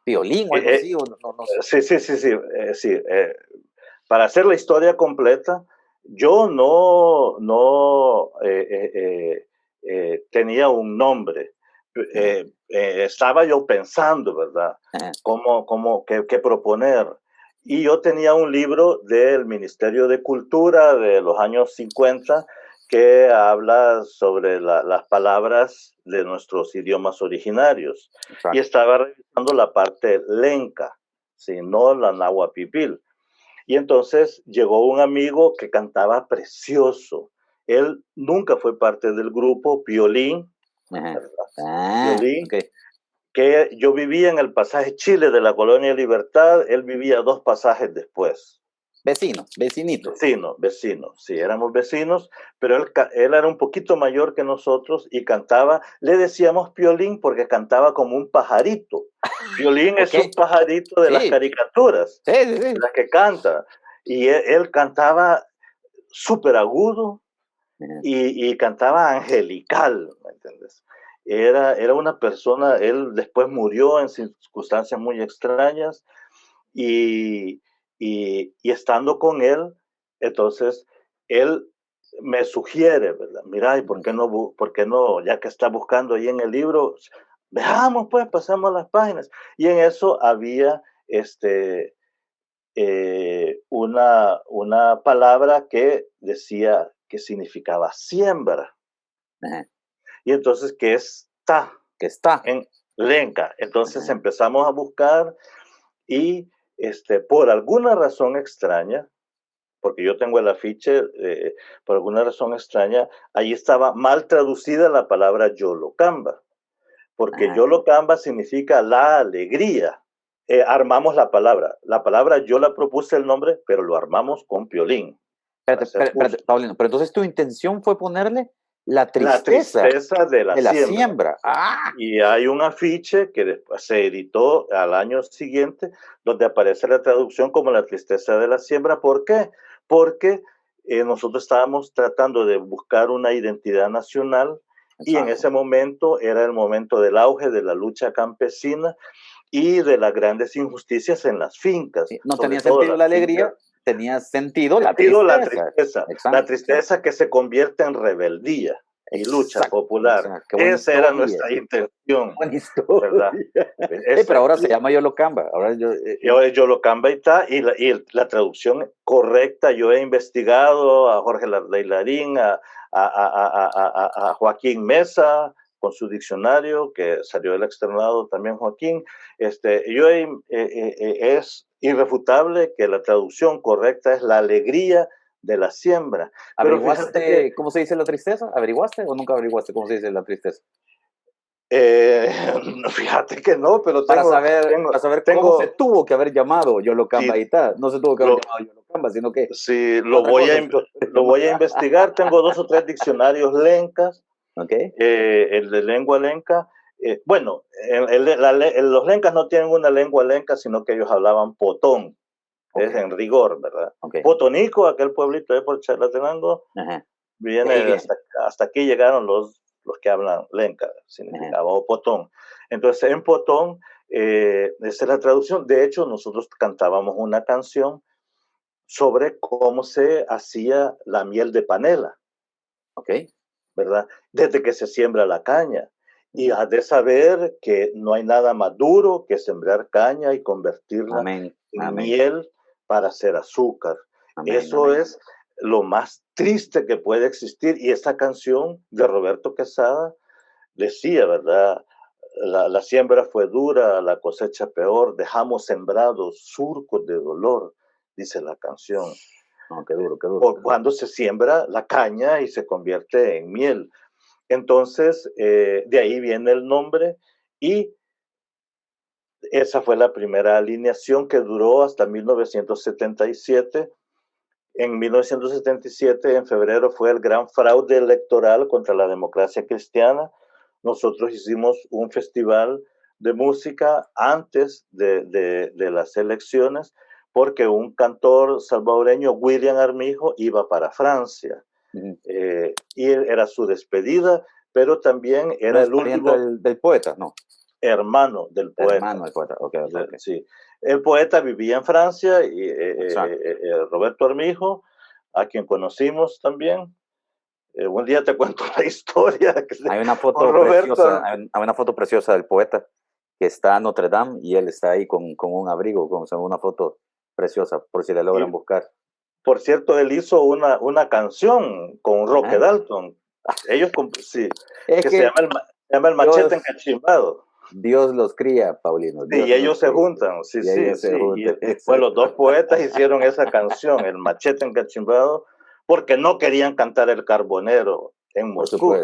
violín o algo así, o no sé. Sí. Para hacer la historia completa, yo no tenía un nombre. Estaba yo pensando, ¿verdad? ¿Qué proponer? Y yo tenía un libro del Ministerio de Cultura de los años 50 que habla sobre las palabras de nuestros idiomas originarios. Exacto. Y estaba revisando la parte lenca, ¿sí? No la nahuapipil. Y entonces llegó un amigo que cantaba precioso. Él nunca fue parte del grupo, Piolín. Piolín, que yo vivía en el pasaje Chile de la Colonia Libertad, él vivía 2 pasajes después. Vecinito. Vecino, sí, éramos vecinos, pero él era un poquito mayor que nosotros y cantaba, le decíamos Piolín porque cantaba como un pajarito. Piolín es un pajarito de las caricaturas, las que canta. Y él cantaba súper agudo y cantaba angelical, ¿me entiendes? Era una persona, él después murió en circunstancias muy extrañas y estando con él, entonces él me sugiere, ¿verdad? Mira, ¿y por qué no, ya que está buscando ahí en el libro, veamos pues, pasemos las páginas? Y en eso había una palabra que decía, que significaba siembra. Y entonces, ¿qué está? Que está. En lenca. Entonces empezamos a buscar y por alguna razón extraña, porque yo tengo el afiche, por alguna razón extraña, ahí estaba mal traducida la palabra Yolocamba, porque Yolocamba significa la alegría. Armamos la palabra yo la propuse el nombre, pero lo armamos con Piolín. Espérate, Paulino, pero entonces tu intención fue ponerle la tristeza de la siembra. Y hay un afiche que después se editó al año siguiente, donde aparece la traducción como la tristeza de la siembra. ¿Por qué? Porque nosotros estábamos tratando de buscar una identidad nacional. Exacto. Y en ese momento era el momento del auge de la lucha campesina y de las grandes injusticias en las fincas. No sobre tenía todo sentido las la alegría, fincas. tenía sentido la La tristeza. tristeza, Exacto, la tristeza que se convierte en rebeldía y lucha popular. Exacto. Qué buena Esa era historia. nuestra intención, Buena historia. ¿verdad? Pero ahora se llama Yolocamba. Ahora Yo lo cambio y la traducción correcta. Yo he investigado a Jorge Leilarín, a Joaquín Mesa con su diccionario, que salió del externado también Joaquín. Es irrefutable que la traducción correcta es la alegría de la siembra. Pero fíjate que, ¿cómo se dice la tristeza? ¿Averiguaste o nunca averiguaste cómo se dice la tristeza? fíjate que no, pero Para saber cómo se tuvo que haber llamado Yolocamba sí, Itá. No se tuvo que haber llamado Yolocamba, sino que sí, otra cosa. lo voy a investigar. Tengo 2 o 3 diccionarios lencas. Okay. El de lengua lenca. Bueno, los lencas no tienen una lengua lenca, sino que ellos hablaban potón. Okay. Es en rigor, ¿verdad? Okay. Potonico, aquel pueblito de por Chalatenango, viene hasta aquí llegaron los que hablan lenca, significaba o potón. Entonces, en potón, esa es la traducción. De hecho, nosotros cantábamos una canción sobre cómo se hacía la miel de panela. Okay. ¿Verdad? Desde que se siembra la caña. Y has de saber que no hay nada más duro que sembrar caña y convertirla en miel para hacer azúcar. Eso es lo más triste que puede existir. Y esta canción de Roberto Quesada decía, ¿verdad? La siembra fue dura, la cosecha peor, dejamos sembrados surcos de dolor, dice la canción. No, qué duro, qué duro. Cuando se siembra la caña y se convierte en miel. Entonces, de ahí viene el nombre y esa fue la primera alineación que duró hasta 1977. En 1977, en febrero, fue el gran fraude electoral contra la democracia cristiana. Nosotros hicimos un festival de música antes de las elecciones porque un cantor salvadoreño, William Armijo, iba para Francia. Y era su despedida, pero también era el último del poeta, ¿no? Hermano del poeta. Hermano del poeta, okay. Sí. El poeta vivía en Francia y Roberto Armijo, a quien conocimos también. Un día te cuento la historia. Hay una foto preciosa, hay una foto preciosa del poeta que está en Notre Dame y él está ahí con un abrigo, con una foto preciosa, por si la logran buscar. Por cierto, él hizo una canción con Roque Dalton. Ellos, sí, que se llama El Machete Encachimbado. Dios los cría, Paulino. Y ellos se juntan, sí. Pues los dos poetas hicieron esa canción, El Machete Encachimbado, porque no querían cantar El Carbonero en Moscú.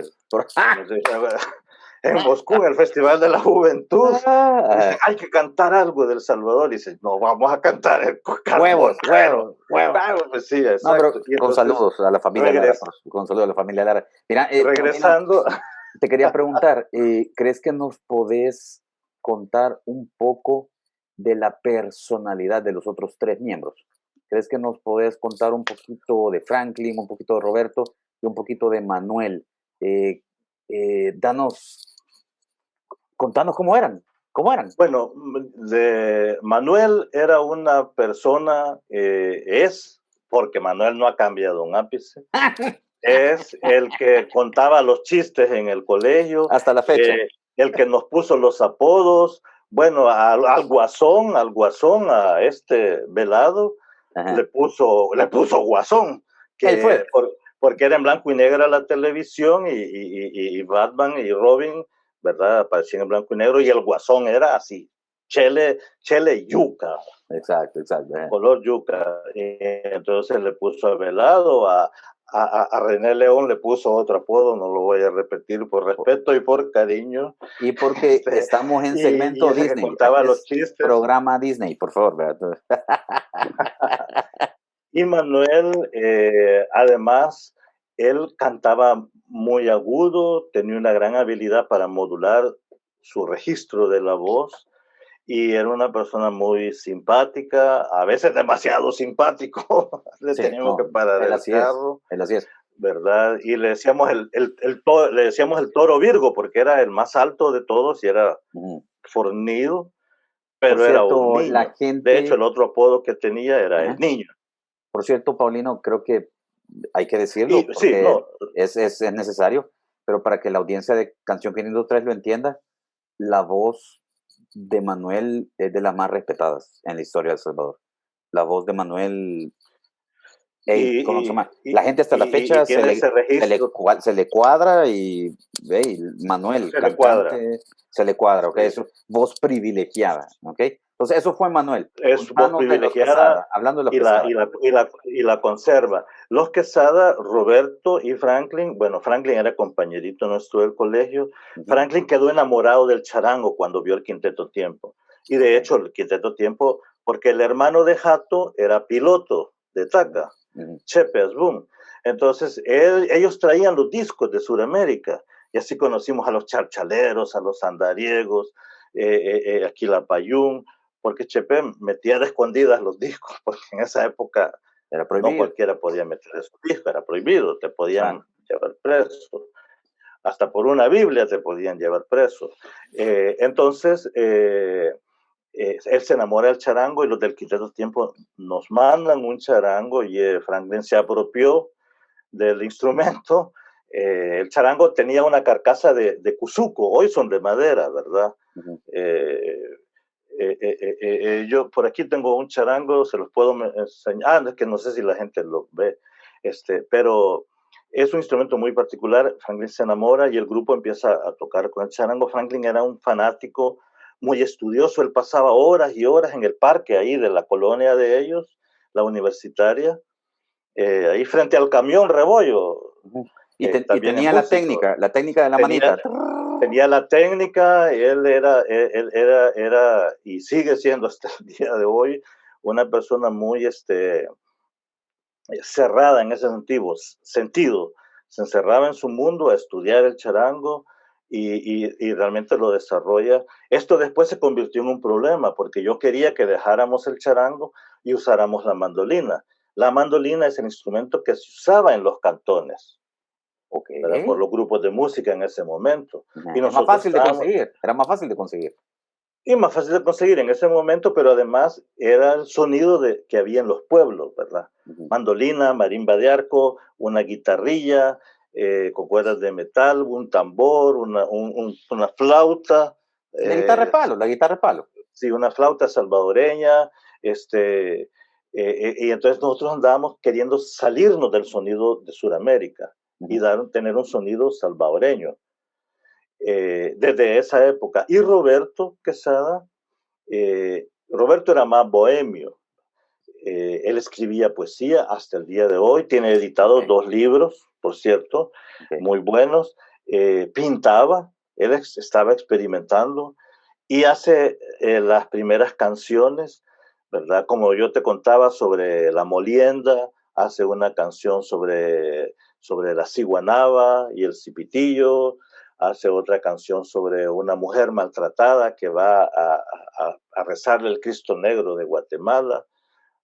En Moscú, en el Festival de la Juventud. Dice, hay que cantar algo del Salvador. Y dice, no, vamos a cantar el huevos. Pues sí, exacto. No, con saludos a la familia Lara. Con saludos a la familia Lara. Mira, regresando. Te quería preguntar, ¿crees que nos podés contar un poco de la personalidad de los otros 3 miembros? ¿Crees que nos podés contar un poquito de Franklin, un poquito de Roberto y un poquito de Manuel? Contanos cómo eran. Bueno, Manuel era una persona, porque Manuel no ha cambiado un ápice. Es el que contaba los chistes en el colegio. Hasta la fecha. El que nos puso los apodos. Bueno, al guasón, a este Velado, le puso Guasón. Porque era en blanco y negro la televisión y Batman y Robin, ¿verdad? Aparecían en blanco y negro y el Guasón era así, chele yuca. Exacto. Color yuca. Y entonces le puso a Velado, a René León le puso otro apodo, no lo voy a repetir por respeto y por cariño. Y porque estamos en segmento Disney. Contaba los chistes. Programa Disney, por favor. Y Manuel, además, él cantaba muy agudo, tenía una gran habilidad para modular su registro de la voz y era una persona muy simpática, a veces demasiado simpático. Le teníamos que parar el carro. Él así es. ¿Verdad? Y le decíamos el toro Virgo porque era el más alto de todos y era fornido. pero era un cierto, la niño. De hecho, gente, el otro apodo que tenía era el ajá. niño. Por cierto, Paulino, creo que hay que Y decirlo sí, porque no, es necesario, pero para que la audiencia de Canción 503 lo entienda, la voz de Manuel es de las más respetadas en la historia de El Salvador. La voz de Manuel, ey, ¿cómo se y, llama? y, La gente hasta la y, fecha y tiene ese registro, se le cuadra y, ey, Manuel, se le cuadra. cantante, se le cuadra, ¿ok? Sí. Es voz privilegiada, ¿ok? Entonces, eso fue Manuel. Es voz Contanos de los Quesada, privilegiada hablando de los y la, Quesada. y la, y la, y la conserva. Los Quesada, Roberto y Franklin, bueno, Franklin era compañerito nuestro del colegio. Ujú. Franklin quedó enamorado del charango cuando vio el Quinteto Tiempo. Y de Ok. hecho, el Quinteto Tiempo, porque el hermano de Jato era piloto de TACA, Ujú. Chepe Asbun. Entonces, ellos traían los discos de Sudamérica. Y así conocimos a los charchaleros, a los andariegos, aquí la Payún, porque Chepe metía de escondidas los discos, porque en esa época Era no prohibido. cualquiera podía meter esos discos, era prohibido, te podían Claro. llevar preso, hasta por una Biblia te podían llevar preso. Entonces, él se enamora del charango y los del Quinteto Tiempo nos mandan un charango y Franklin se apropió del instrumento. El charango tenía una carcasa de cuzuco, hoy son de madera, ¿verdad? Ujú. Yo por aquí tengo un charango, se los puedo enseñar, es que no sé si la gente lo ve, pero es un instrumento muy particular. Franklin se enamora y el grupo empieza a tocar con el charango. Franklin era un fanático muy estudioso, él pasaba horas y horas en el parque ahí de la colonia de ellos, la universitaria, ahí frente al camión Rebollo, Ujú. Y también es tenía músico. la técnica de la Tenía, manita. tenía la técnica, él era y sigue siendo hasta el día de hoy una persona muy cerrada en ese sentido. Se encerraba en su mundo a estudiar el charango y realmente lo desarrolla. Esto después se convirtió en un problema porque yo quería que dejáramos el charango y usáramos la mandolina. La mandolina es el instrumento que se usaba en los cantones, Ok. ¿verdad? Por los grupos de música en ese momento. Y Es más nosotros fácil de estábamos, conseguir. Era más fácil de conseguir. y más fácil de conseguir en ese momento, pero además era el sonido que había en los pueblos, ¿verdad? Ujú. Mandolina, marimba de arco, una guitarrilla con cuerdas de metal, un tambor, una flauta, Y la guitarra de eh, palo, la guitarra de palo. sí, una flauta salvadoreña, y entonces nosotros andábamos queriendo salirnos del sonido de Sudamérica y Ujú. tener un sonido salvadoreño. Desde esa época. Y Roberto Quesada, Roberto era más bohemio. Él escribía poesía hasta el día de hoy. Tiene editados Ok, 2 libros, por cierto, ok. muy buenos. Pintaba, él estaba experimentando y hace las primeras canciones, ¿verdad? Como yo te contaba sobre la molienda, hace una canción sobre la ciguanaba y el cipitillo, hace otra canción sobre una mujer maltratada que va a rezarle el Cristo Negro de Guatemala,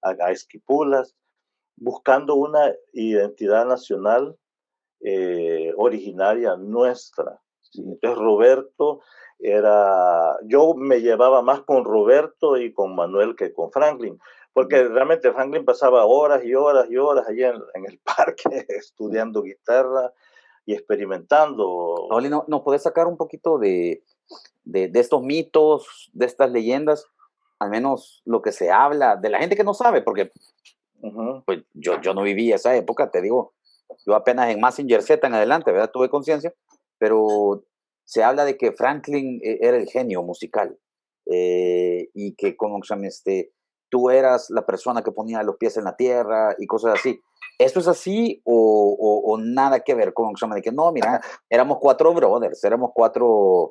a Esquipulas, buscando una identidad nacional originaria nuestra. ¿Sí? Ujú. Entonces Roberto yo me llevaba más con Roberto y con Manuel que con Franklin, Ujú. porque realmente Franklin pasaba horas y horas y horas allí en el parque Ujú. estudiando guitarra y experimentando. Paulino, ¿nos podés sacar un poquito de estos mitos, de estas leyendas? Al menos lo que se habla, de la gente que no sabe, porque Uh-huh. pues, yo no viví esa época, te digo, yo apenas en Mazinger Z en adelante, ¿verdad? Tuve conciencia, pero se habla de que Franklin era el genio musical y que como se llama, tú eras la persona que ponía los pies en la tierra y cosas así. ¿Eso es así o nada que ver con se llama, de que no, mira, éramos cuatro brothers, éramos cuatro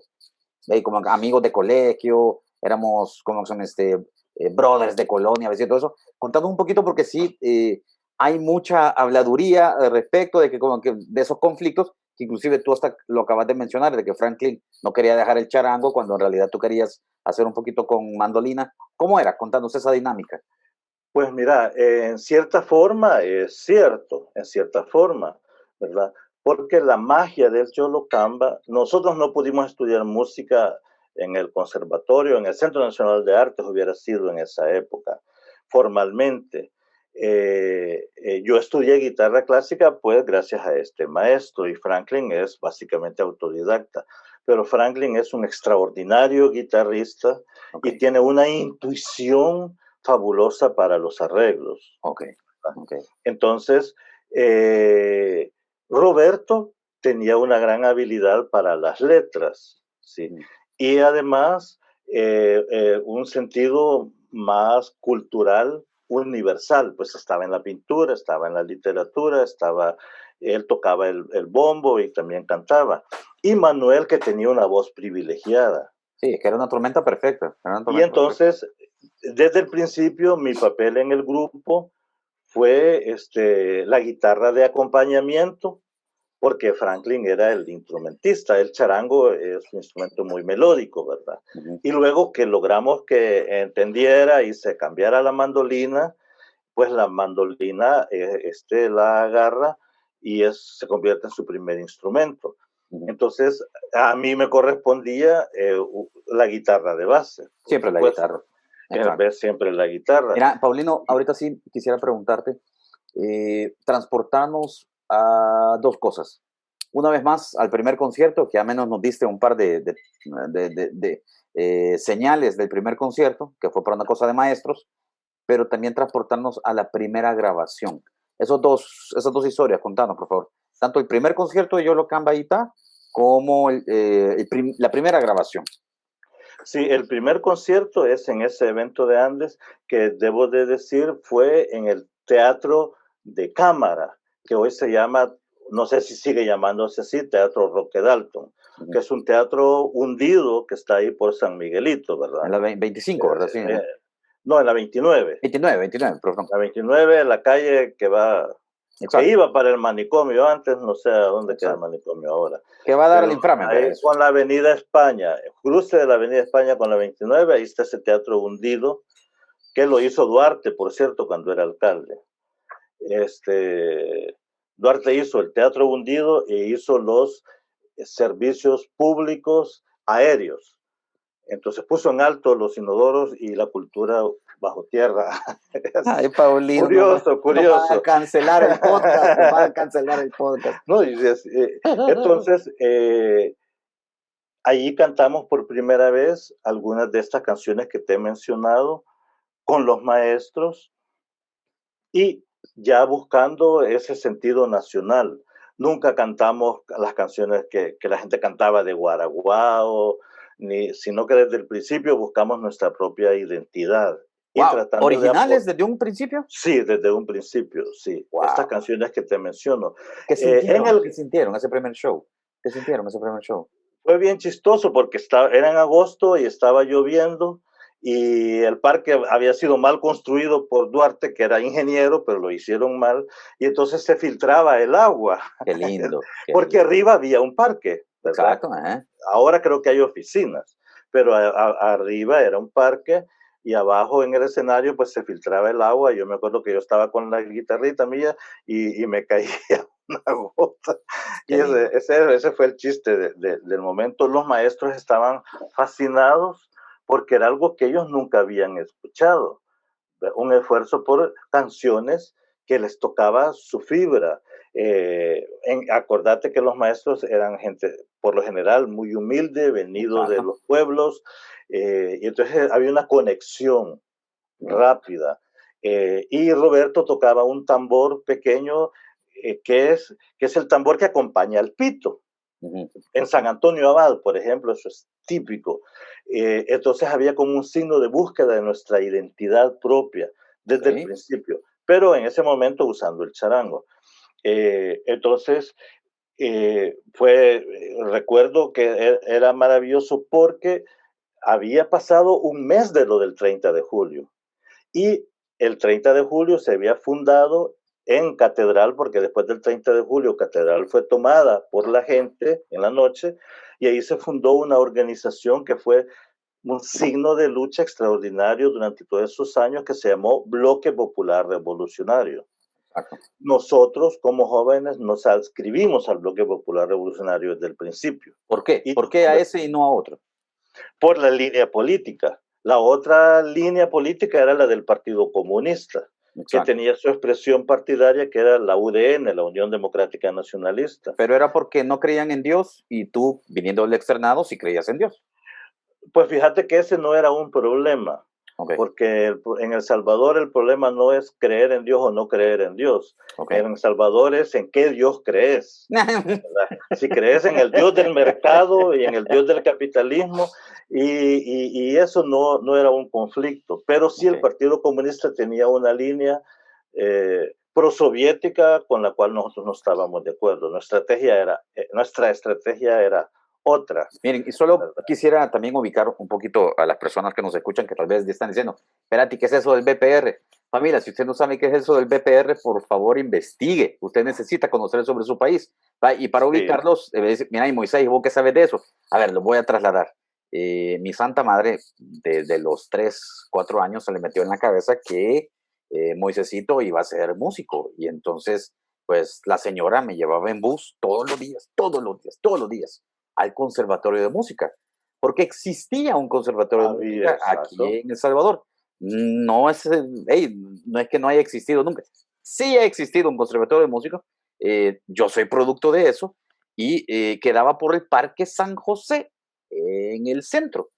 como amigos de colegio, éramos como se llama, brothers de colonia, a veces todo eso? Contando un poquito porque sí, hay mucha habladuría al respecto de que como que de esos conflictos, que inclusive tú hasta lo acabas de mencionar, de que Franklin no quería dejar el charango cuando en realidad tú querías hacer un poquito con mandolina. ¿Cómo era? Contanos esa dinámica. Pues mira, en cierta forma es cierto, en cierta forma, ¿verdad? Porque la magia del Cholo Camba, nosotros no pudimos estudiar música en el conservatorio, en el Centro Nacional de Artes hubiera sido en esa época, formalmente. Yo estudié guitarra clásica pues gracias a este maestro, y Franklin es básicamente autodidacta, pero Franklin es un extraordinario guitarrista y tiene una intuición fabulosa para los arreglos. Entonces, Roberto tenía una gran habilidad para las letras, ¿sí? Y además un sentido más cultural, universal, pues estaba en la pintura, estaba en la literatura, él tocaba el bombo y también cantaba. Y Manuel, que tenía una voz privilegiada. Sí, que era una tormenta perfecta. Y entonces, desde el principio, mi papel en el grupo fue la guitarra de acompañamiento, porque Franklin era el instrumentista. El charango es un instrumento muy melódico, ¿verdad? Y luego que logramos que entendiera y se cambiara la mandolina, pues la mandolina la agarra y se convierte en su primer instrumento. Entonces, a mí me correspondía la guitarra de base. Siempre la guitarra. Siempre la guitarra. Mira, Paulino, ahorita sí quisiera preguntarte, transportarnos a dos cosas. Una vez más, al primer concierto, que al menos nos diste un par de señales del primer concierto, que fue para una cosa de maestros, pero también transportarnos a la primera grabación. Esas dos historias, contanos, por favor. Tanto el primer concierto de Yolo Cambaita como la primera grabación. Sí, el primer concierto es en ese evento de Andes, que debo de decir fue en el Teatro de Cámara, que hoy se llama, no sé si sigue llamándose así, Teatro Roque Dalton, que es un teatro hundido que está ahí por San Miguelito, ¿verdad? En la 25, ¿verdad? Sí, no, en la 29. 29, perdón. La 29, la calle que va... Exacto. Que iba para el manicomio antes, no sé a dónde queda el manicomio ahora. Que va a dar al inframe. Ahí con la Avenida España, cruce de la Avenida España con la 29, ahí está ese teatro hundido, que lo hizo Duarte, por cierto, cuando era alcalde. Duarte hizo el teatro hundido e hizo los servicios públicos aéreos. Entonces puso en alto los inodoros y la cultura bajo tierra. Ay, Paulino. Curioso. No van a cancelar el podcast, van a cancelar el podcast. No, entonces, allí cantamos por primera vez algunas de estas canciones que te he mencionado con los maestros y ya buscando ese sentido nacional. Nunca cantamos las canciones que la gente cantaba de Guaraguao, sino que desde el principio buscamos nuestra propia identidad. Wow. ¿Originales desde un principio? Sí, desde un principio, sí. Wow. Estas canciones que te menciono. ¿Qué sintieron ese primer show? ¿Qué sintieron ese primer show? Fue bien chistoso porque era en agosto y estaba lloviendo y el parque había sido mal construido por Duarte, que era ingeniero, pero lo hicieron mal, y entonces se filtraba el agua. Qué lindo. Porque arriba había un parque, ¿verdad? Exacto. Ahora creo que hay oficinas, pero arriba era un parque y abajo en el escenario pues se filtraba el agua. Yo me acuerdo que yo estaba con la guitarrita mía y me caía una gota. Y ese fue el chiste del momento. Los maestros estaban fascinados porque era algo que ellos nunca habían escuchado. Un esfuerzo por canciones que les tocaba su fibra. Acordate que los maestros eran gente, por lo general, muy humilde, venido de los pueblos, y entonces había una conexión rápida. Y Roberto tocaba un tambor pequeño que es el tambor que acompaña al pito. En San Antonio Abad, por ejemplo, eso es típico. Entonces había como un signo de búsqueda de nuestra identidad propia desde el principio, pero en ese momento usando el charango. Entonces, recuerdo que era maravilloso porque había pasado un mes de lo del 30 de julio y el 30 de julio se había fundado en Catedral, porque después del 30 de julio Catedral fue tomada por la gente en la noche y ahí se fundó una organización que fue un signo de lucha extraordinario durante todos esos años que se llamó Bloque Popular Revolucionario. Nosotros como jóvenes nos adscribimos al Bloque Popular Revolucionario desde el principio. ¿Por qué? ¿Por qué a ese y no a otro? por la línea política. La otra línea política era la del Partido Comunista, que tenía su expresión partidaria, que era la UDN, la Unión Democrática Nacionalista. Pero era porque no creían en Dios y tú, viniendo del externado, sí creías en Dios. Pues fíjate que ese no era un problema, porque en El Salvador el problema no es creer en Dios o no creer en Dios. En El Salvador es en qué Dios crees. Si crees en el Dios del mercado y en el Dios del capitalismo, y eso no era un conflicto. Pero sí el Partido Comunista tenía una línea prosoviética con la cual nosotros no estábamos de acuerdo. Nuestra estrategia era otra. Miren, y solo quisiera también ubicar un poquito a las personas que nos escuchan, que tal vez están diciendo, espérate, ¿qué es eso del BPR? Familia, si usted no sabe qué es eso del BPR, por favor investigue. Usted necesita conocer sobre su país. ¿Va? Y para ubicarlos, mira, y Moisés, ¿vos qué sabes de eso? A ver, lo voy a trasladar. Mi santa madre, desde los 3, 4 años, se le metió en la cabeza que Moisésito iba a ser músico. Y entonces, pues, la señora me llevaba en bus todos los días al conservatorio de música, porque existía un conservatorio de música aquí en El Salvador. No es que no haya existido nunca. Sí ha existido un conservatorio de música. Yo soy producto de eso y quedaba por el Parque San José en el centro.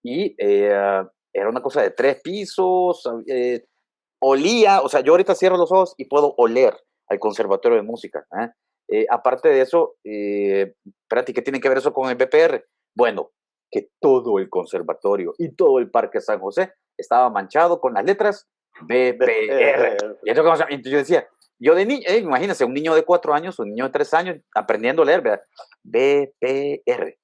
Y era una cosa de 3 pisos. Olía, o sea, yo ahorita cierro los ojos y puedo oler al conservatorio de música. Aparte de eso, espérate, ¿qué tiene que ver eso con el BPR? Bueno, que todo el conservatorio y todo el Parque San José estaba manchado con las letras BPR. Y entonces yo decía, yo de niño, imagínense, un niño de 4 años, un niño de 3 años, aprendiendo a leer, ¿verdad? BPR.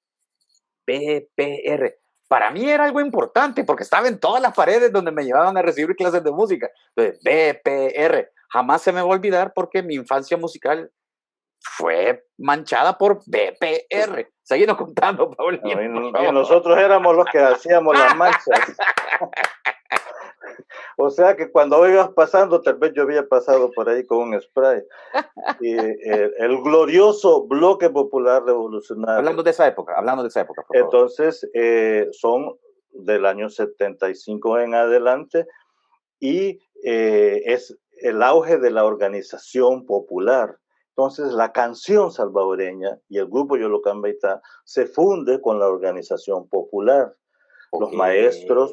Para mí era algo importante porque estaba en todas las paredes donde me llevaban a recibir clases de música. Entonces, BPR. Jamás se me va a olvidar porque mi infancia musical fue manchada por BPR. Seguimos contando, Paulino. Y nosotros éramos los que hacíamos las manchas. O sea que cuando ibas pasando, tal vez yo había pasado por ahí con un spray. Y el glorioso Bloque Popular Revolucionario. Hablando de esa época, por favor. Entonces, son del año 75 en adelante y es el auge de la organización popular. Entonces, la canción salvadoreña y el grupo Yolocambaitá se funde con la organización popular. Los maestros,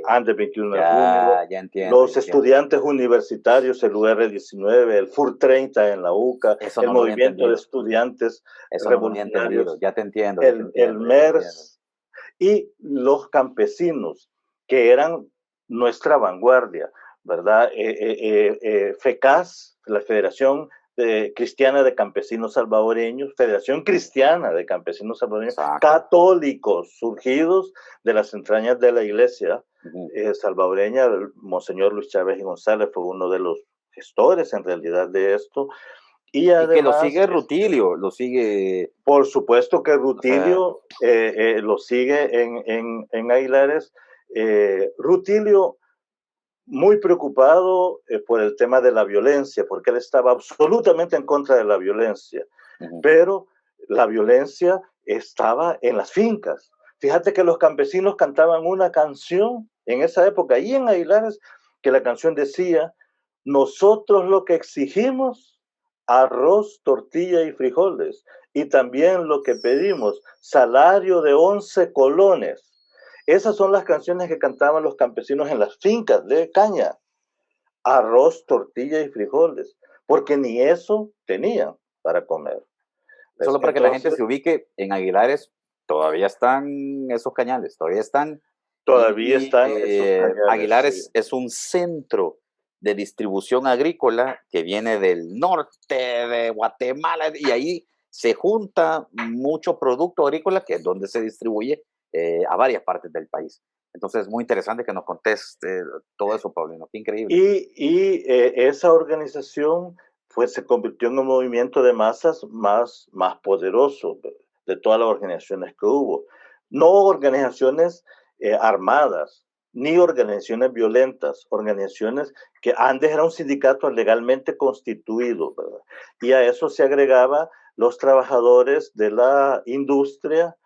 antes 21 de junio, los estudiantes universitarios, el UR19, el FUR 30 en la UCA, el movimiento de estudiantes revolucionarios, ya te entiendo, el MERS y los campesinos, que eran nuestra vanguardia, ¿verdad? FECAS, la Federación Cristiana de Campesinos Salvadoreños, Federación Cristiana de Campesinos Salvadoreños, católicos surgidos de las entrañas de la iglesia salvadoreña. El Monseñor Luis Chávez y González fue uno de los gestores en realidad de esto. Y además, que lo sigue Rutilio, lo sigue... Por supuesto que Rutilio lo sigue en Aguilares. Rutilio muy preocupado por el tema de la violencia, porque él estaba absolutamente en contra de la violencia, pero la violencia estaba en las fincas. Fíjate que los campesinos cantaban una canción en esa época, y en Aguilares, que la canción decía, nosotros lo que exigimos, arroz, tortilla y frijoles, y también lo que pedimos, salario de 11 colones. Esas son las canciones que cantaban los campesinos en las fincas de caña. Arroz, tortilla y frijoles, porque ni eso tenían para comer. Solo para que la gente se ubique, en Aguilares todavía están esos cañales, todavía están. Aguilares es un centro de distribución agrícola que viene del norte de Guatemala y ahí se junta mucho producto agrícola que es donde se distribuye a varias partes del país. Entonces es muy interesante que nos contes todo eso, Paulino, qué increíble. Y esa organización se convirtió en un movimiento de masas más poderoso de todas las organizaciones que hubo. No organizaciones armadas, ni organizaciones violentas, organizaciones que antes era un sindicato legalmente constituido, ¿verdad? Y a eso se agregaba los trabajadores de la industria,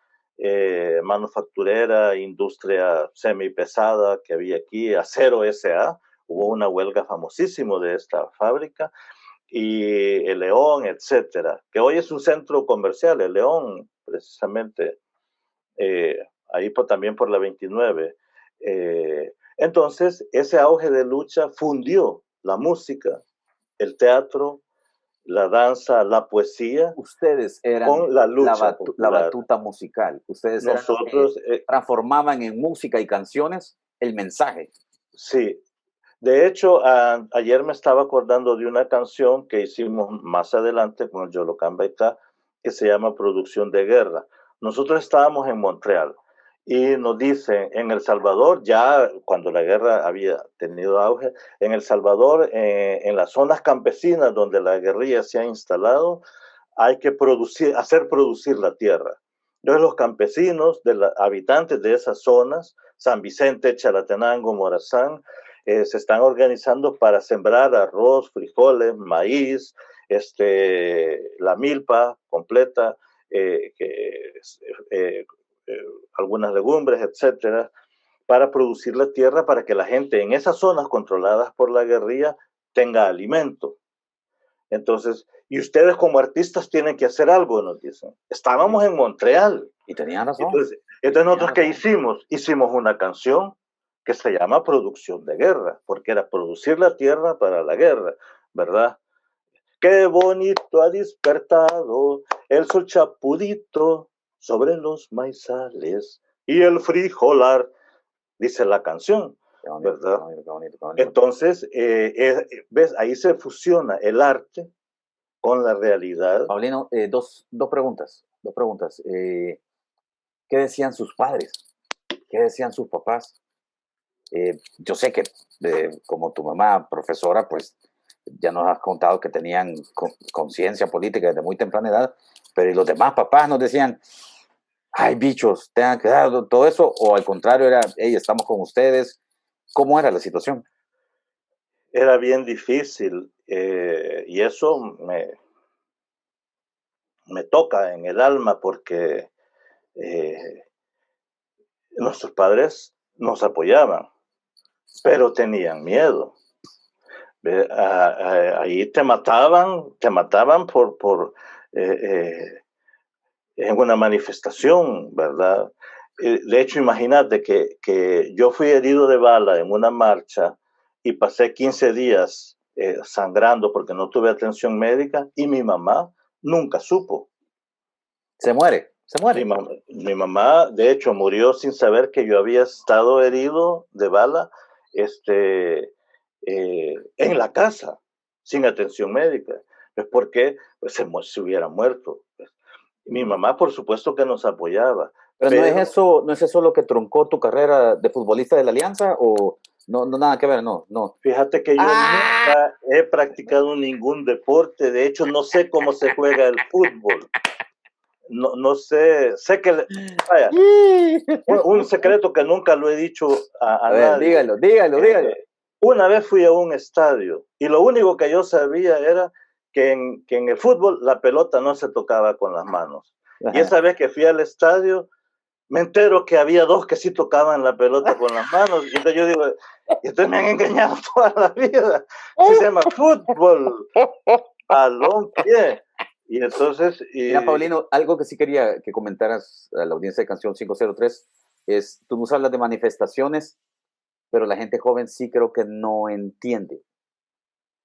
manufacturera, industria semipesada que había aquí, Acero S.A. Hubo una huelga famosísima de esta fábrica, y el León, etcétera, que hoy es un centro comercial, el León, precisamente, ahí también por la 29. Entonces, ese auge de lucha fundió la música, el teatro, la danza, la poesía, Ustedes eran con la lucha la popular. batuta musical. Ustedes eran los Nosotros, que transformaban en música y canciones el mensaje. sí. De hecho, ayer me estaba acordando de una canción que hicimos más adelante con el Yolocán Baitá, que se llama Producción de Guerra. Nosotros estábamos en Montreal y nos dicen, en El Salvador, ya cuando la guerra había tenido auge, en El Salvador, en las zonas campesinas donde la guerrilla se ha instalado, hay que hacer producir la tierra. Entonces los campesinos, habitantes de esas zonas, San Vicente, Chalatenango, Morazán, se están organizando para sembrar arroz, frijoles, maíz, la milpa completa, algunas legumbres, etcétera, para producir la tierra para que la gente en esas zonas controladas por la guerrilla tenga alimento. Entonces, y ustedes como artistas tienen que hacer algo, nos dicen. Estábamos en Montreal. Y tenían razón. Entonces nosotros, ¿qué hicimos? Hicimos una canción que se llama Producción de Guerra, porque era producir la tierra para la guerra, ¿verdad? Qué bonito ha despertado el sol chapudito sobre los maizales y el frijolar, dice la canción, ¿verdad? Qué bonito. Entonces, ¿ves? Ahí se fusiona el arte con la realidad. Paulino, dos preguntas. ¿Qué decían sus padres? ¿Qué decían sus papás? Yo sé que como tu mamá, profesora, pues ya nos has contado que tenían conciencia política desde muy temprana edad, pero ¿y los demás papás nos decían, ay bichos, tengan que dar todo eso? ¿O al contrario era, hey, estamos con ustedes? ¿Cómo era la situación? Era bien difícil, y eso me toca en el alma porque nuestros padres nos apoyaban, pero tenían miedo. Ahí te mataban en una manifestación, ¿verdad? De hecho, imagínate que yo fui herido de bala en una marcha y pasé 15 días sangrando porque no tuve atención médica, y mi mamá nunca supo. Se muere. Mi mamá, de hecho, murió sin saber que yo había estado herido de bala en la casa, sin atención médica. Pues porque se hubiera muerto. Mi mamá, por supuesto que nos apoyaba. Pero ¿no es eso lo que truncó tu carrera de futbolista de la Alianza? ¿O no nada que ver? No. Fíjate que yo nunca he practicado ningún deporte. De hecho, no sé cómo se juega el fútbol. No sé que, vaya, un secreto que nunca lo he dicho a nadie. Dígalo. Una vez fui a un estadio y lo único que yo sabía era que en el fútbol la pelota no se tocaba con las manos. Ajá. Y esa vez que fui al estadio, me entero que había dos que sí tocaban la pelota con las manos. Y entonces yo digo, entonces me han engañado toda la vida. Se llama fútbol, balón, pie. Y entonces... Mira, Paulino, algo que sí quería que comentaras a la audiencia de Canción 503 es, tú nos hablas de manifestaciones, pero la gente joven sí creo que no entiende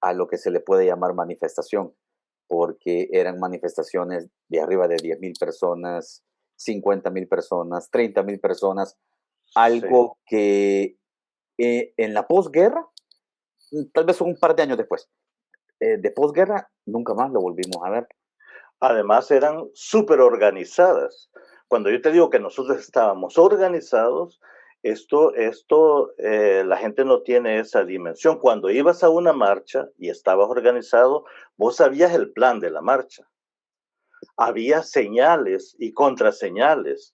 a lo que se le puede llamar manifestación, porque eran manifestaciones de arriba de 10,000 personas, 50,000 personas, 30,000 personas, algo sí. Que en la posguerra, tal vez un par de años después, de posguerra, nunca más lo volvimos a ver. Además eran súper organizadas. Cuando yo te digo que nosotros estábamos organizados, la gente no tiene esa dimensión. Cuando ibas a una marcha y estabas organizado, vos sabías el plan de la marcha. Había señales y contraseñales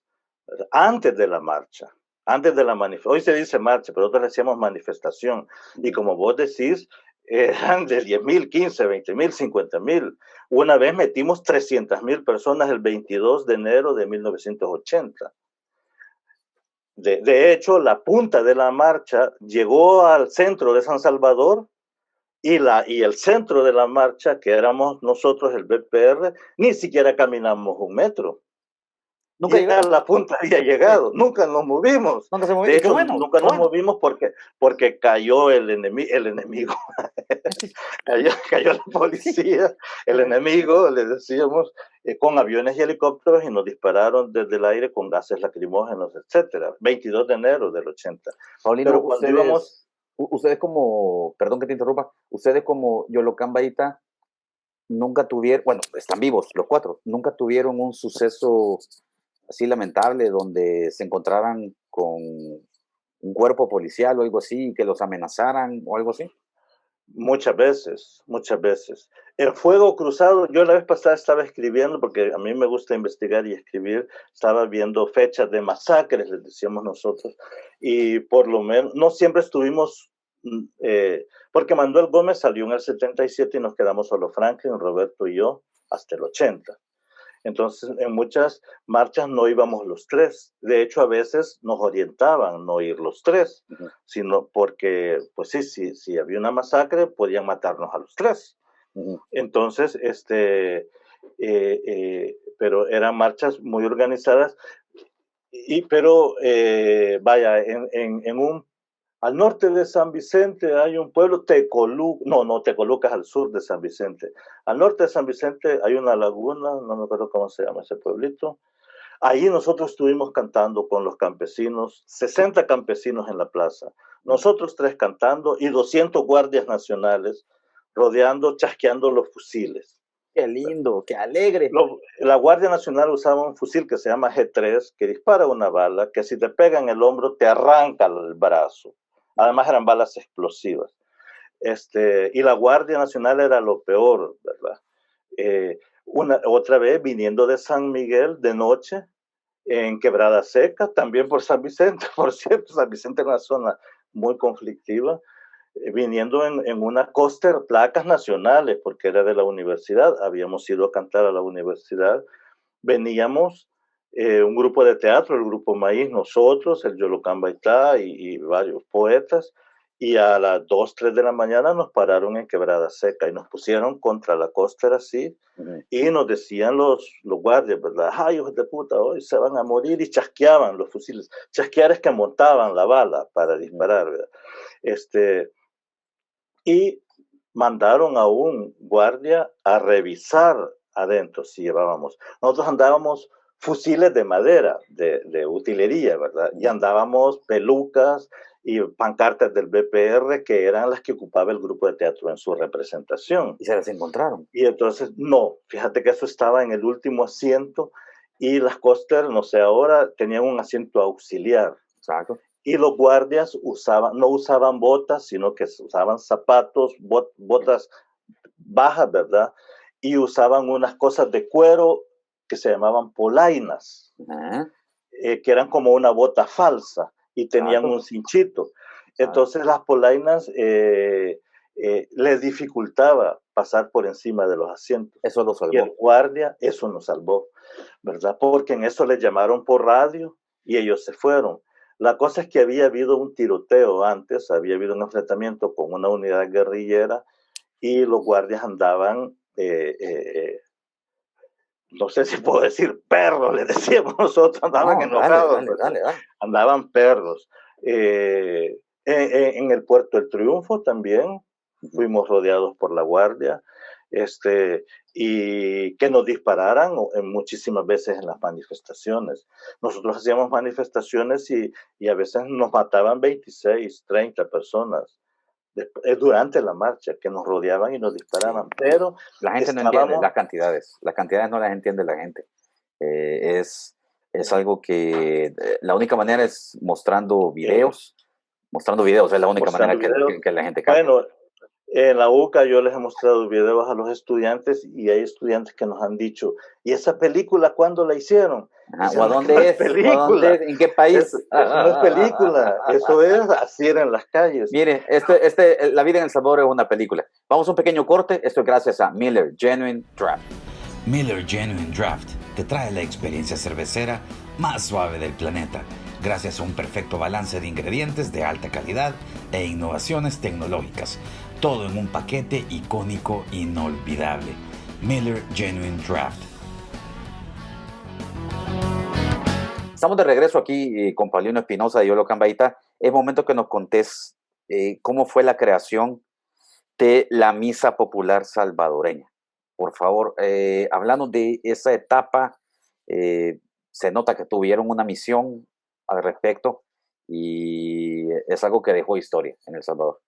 antes de la marcha, antes de la manifestación. Hoy se dice marcha, pero nosotros decíamos manifestación. Y como vos decís, eran de 10,000, 15, 20,000, 50,000. Una vez metimos 300,000 personas el 22 de enero de 1980. De hecho, la punta de la marcha llegó al centro de San Salvador y el centro de la marcha, que éramos nosotros, el BPR, ni siquiera caminamos un metro. Nunca Ya la punta había llegado, nunca nos movimos. Nunca se movió. De Y qué hecho, bueno, nunca qué nos bueno. movimos porque cayó el enemigo. cayó la policía, el enemigo, le decíamos, con aviones y helicópteros, y nos dispararon desde el aire con gases lacrimógenos, etcétera. 22 de enero del 80. Paulino, Pero cuando íbamos... ustedes como, perdón que te interrumpa, ustedes como Yolocán Baita nunca tuvieron, bueno, están vivos los cuatro, nunca tuvieron un suceso así lamentable donde se encontraran con un cuerpo policial o algo así, que los amenazaran o algo así. Muchas veces, muchas veces. El fuego cruzado, yo la vez pasada estaba escribiendo, porque a mí me gusta investigar y escribir, estaba viendo fechas de masacres, les decíamos nosotros, y por lo menos, no siempre estuvimos, porque Manuel Gómez salió en el 77 y nos quedamos solo Franklin, Roberto y yo, hasta el 80. Entonces, en muchas marchas no íbamos los tres. De hecho, a veces nos orientaban no ir los tres, sino porque, pues sí, si había una masacre, podían matarnos a los tres. Entonces, pero eran marchas muy organizadas. Pero, vaya, al norte de San Vicente hay un pueblo, Tecoluca es al sur de San Vicente. Al norte de San Vicente hay una laguna, no me acuerdo cómo se llama ese pueblito. Ahí nosotros estuvimos cantando con los campesinos, 60 campesinos en la plaza. Nosotros tres cantando y 200 guardias nacionales rodeando, chasqueando los fusiles. Qué lindo, qué alegre. La Guardia Nacional usaba un fusil que se llama G3, que dispara una bala, que si te pega en el hombro te arranca el brazo. Además eran balas explosivas. Y la Guardia Nacional era lo peor, ¿verdad? Otra vez viniendo de San Miguel de noche, en Quebrada Seca, también por San Vicente, por cierto, San Vicente es una zona muy conflictiva, viniendo en una coaster, placas nacionales, porque era de la universidad, habíamos ido a cantar a la universidad, veníamos un grupo de teatro, el Grupo Maíz, nosotros, el Yolocán Baitá y varios poetas, y a las 2, 3 de la mañana nos pararon en Quebrada Seca y nos pusieron contra la coaster así, y nos decían los guardias, ¿verdad? ¡Ay, hijos de puta, hoy se van a morir! Y chasqueaban los fusiles. Chasquear es que montaban la bala para disparar, ¿verdad? Y mandaron a un guardia a revisar adentro si llevábamos. Nosotros andábamos fusiles de madera, de utilería, ¿verdad? Y andábamos pelucas y pancartas del BPR, que eran las que ocupaba el grupo de teatro en su representación. ¿Y se las encontraron? Y entonces, no, fíjate que eso estaba en el último asiento, y las coaster, no sé ahora, tenían un asiento auxiliar. Exacto. Y los guardias no usaban botas, sino que usaban zapatos, botas bajas, ¿verdad? Y usaban unas cosas de cuero que se llamaban polainas, que eran como una bota falsa y tenían un cinchito. Entonces las polainas les dificultaba pasar por encima de los asientos. Eso lo salvó. Y el guardia, eso nos salvó, ¿verdad? Porque en eso les llamaron por radio y ellos se fueron. La cosa es que había habido un tiroteo antes, había habido un enfrentamiento con una unidad guerrillera y los guardias andaban, no sé si puedo decir perros, le decíamos nosotros, andaban enojados. Dale. Andaban perros. En el Puerto del Triunfo también fuimos rodeados por la guardia. Y que nos dispararan muchísimas veces en las manifestaciones. Nosotros hacíamos manifestaciones y a veces nos mataban 26, 30 personas durante la marcha, que nos rodeaban y nos disparaban. Pero la gente no entiende las cantidades no las entiende la gente. Es algo que la única manera es mostrando videos, es la única manera que la gente capta. Bueno, En la UCA yo les he mostrado videos a los estudiantes y hay estudiantes que nos han dicho, ¿y esa película cuándo la hicieron? Ajá. ¿O a Dicen, que no dónde es es? ¿O a dónde película, es? ¿En qué país? eso no es película, eso es así en las calles. Mire, La vida en El Salvador es una película. Vamos a un pequeño corte. Esto es gracias a Miller Genuine Draft. Miller Genuine Draft te trae la experiencia cervecera más suave del planeta, gracias a un perfecto balance de ingredientes de alta calidad e innovaciones tecnológicas, todo en un paquete icónico inolvidable. Miller Genuine Draft. Estamos de regreso aquí con Paulino Espinosa de Yolo Cambaita. Es momento que nos contés cómo fue la creación de la Misa Popular Salvadoreña. Por favor, hablando de esa etapa, se nota que tuvieron una misión al respecto y es algo que dejó historia en El Salvador.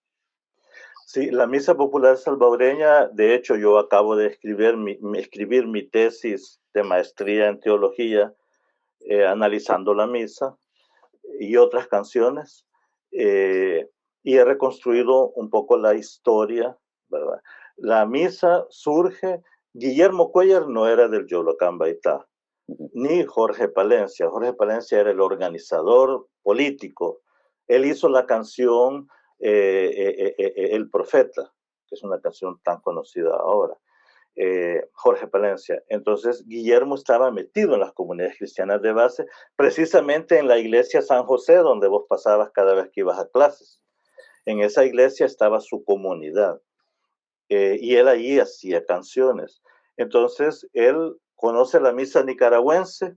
Sí, la Misa Popular Salvadoreña, de hecho yo acabo de escribir mi tesis de maestría en teología, analizando la misa y otras canciones, y he reconstruido un poco la historia, ¿verdad? La misa surge, Guillermo Cuellar no era del Yolocán Baitá, ni Jorge Palencia. Jorge Palencia era el organizador político. Él hizo la canción El Profeta, que es una canción tan conocida ahora. Jorge Palencia. Entonces, Guillermo estaba metido en las comunidades cristianas de base, precisamente en la iglesia San José, donde vos pasabas cada vez que ibas a clases. En esa iglesia estaba su comunidad y él allí hacía canciones. Entonces, él conoce la misa nicaragüense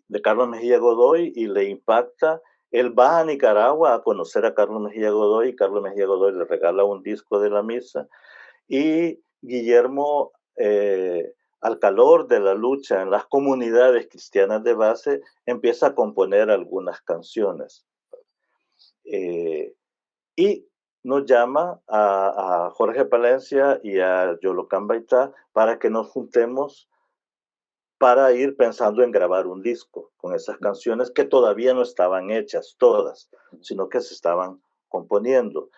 de Carlos Mejía Godoy y le impacta. Él va a Nicaragua a conocer a Carlos Mejía Godoy y Carlos Mejía Godoy le regala un disco de la misa y Guillermo, al calor de la lucha en las comunidades cristianas de base, empieza a componer algunas canciones. Y nos llama a Jorge Palencia y a Yolocán Baitá para que nos juntemos para ir pensando en grabar un disco con esas canciones que todavía no estaban hechas todas, sino que se estaban componiendo.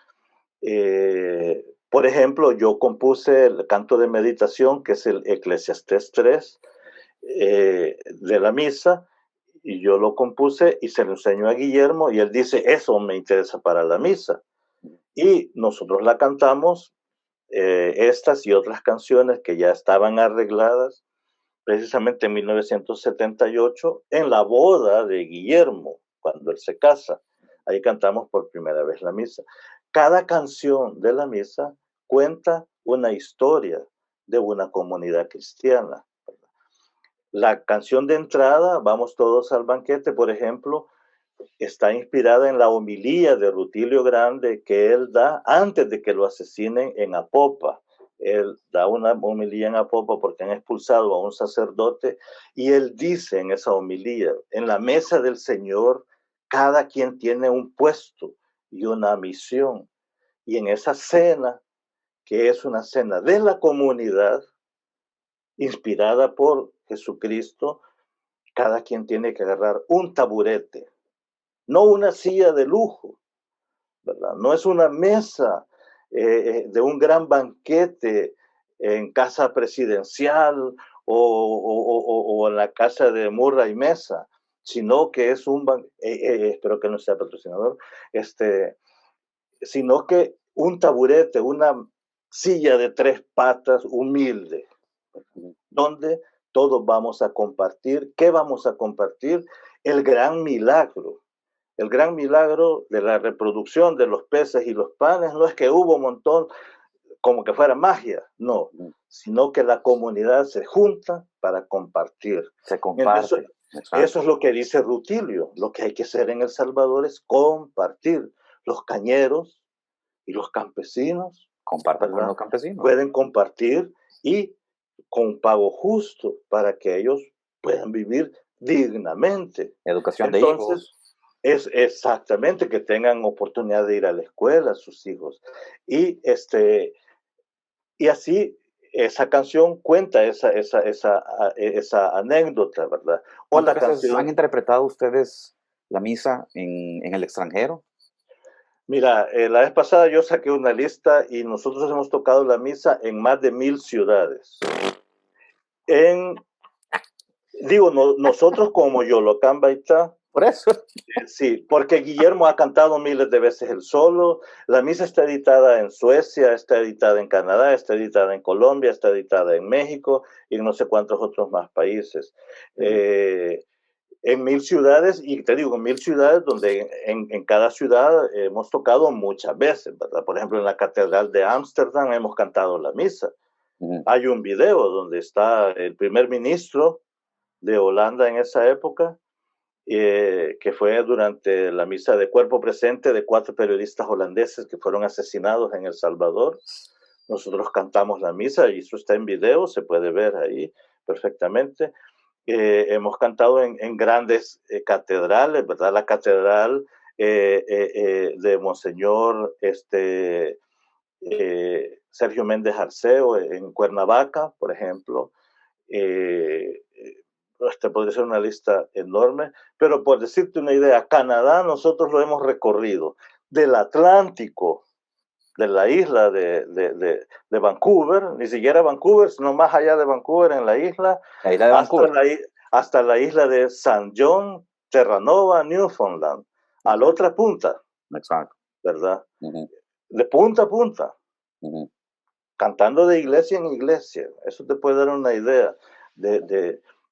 Por ejemplo, yo compuse el canto de meditación, que es el Eclesiastés 3 de la misa, y yo lo compuse y se lo enseñó a Guillermo y él dice, eso me interesa para la misa. Y nosotros la cantamos, estas y otras canciones que ya estaban arregladas, precisamente en 1978, en la boda de Guillermo, cuando él se casa. Ahí cantamos por primera vez la misa. Cada canción de la misa cuenta una historia de una comunidad cristiana. La canción de entrada, Vamos todos al banquete, por ejemplo, está inspirada en la homilía de Rutilio Grande que él da antes de que lo asesinen en Apopa. Él da una homilía en Apopa porque han expulsado a un sacerdote y él dice en esa homilía, en la mesa del Señor, cada quien tiene un puesto y una misión. Y en esa cena, que es una cena de la comunidad, inspirada por Jesucristo, cada quien tiene que agarrar un taburete, no una silla de lujo, ¿verdad? No es una mesa de un gran banquete en casa presidencial o en la casa de Murray Mesa, sino que es espero que no sea patrocinador, sino que un taburete, una silla de 3 patas humilde, donde todos vamos a compartir. ¿Qué vamos a compartir? El gran milagro. El gran milagro de la reproducción de los peces y los panes no es que hubo un montón como que fuera magia, no, sino que la comunidad se junta para compartir. Se comparte. Eso es lo que dice Rutilio. Lo que hay que hacer en El Salvador es compartir. Los cañeros y los campesinos compartan con los campesinos. Pueden compartir y con pago justo para que ellos puedan vivir dignamente. Educación de hijos. Es exactamente que tengan oportunidad de ir a la escuela sus hijos. Y así esa canción cuenta esa anécdota, ¿verdad? O la canción. ¿Han interpretado ustedes la misa en el extranjero? Mira, la vez pasada yo saqué una lista y nosotros hemos tocado la misa en más de 1000 ciudades. Digo, nosotros como Yolocán Baitá, Por eso. sí, porque Guillermo ha cantado miles de veces el solo. La misa está editada en Suecia, está editada en Canadá, está editada en Colombia, está editada en México y en no sé cuántos otros más países. En 1000 ciudades, y te digo, en 1000 ciudades donde en cada ciudad hemos tocado muchas veces, ¿verdad? Por ejemplo, en la Catedral de Ámsterdam hemos cantado la misa. Hay un video donde está el primer ministro de Holanda en esa época, que fue durante la misa de cuerpo presente de 4 periodistas holandeses que fueron asesinados en El Salvador. Nosotros cantamos la misa y eso está en video, se puede ver ahí perfectamente. Hemos cantado en grandes catedrales, ¿verdad? La catedral de Monseñor Sergio Méndez Arceo en Cuernavaca, por ejemplo. Podría ser una lista enorme, pero por decirte una idea, Canadá nosotros lo hemos recorrido del Atlántico, de la isla de Vancouver, ni siquiera Vancouver, sino más allá de Vancouver, en la isla, hasta la isla de St. John, Terranova, Newfoundland, a la otra punta. Exacto. ¿Verdad? De punta a punta. Cantando de iglesia en iglesia. Eso te puede dar una idea.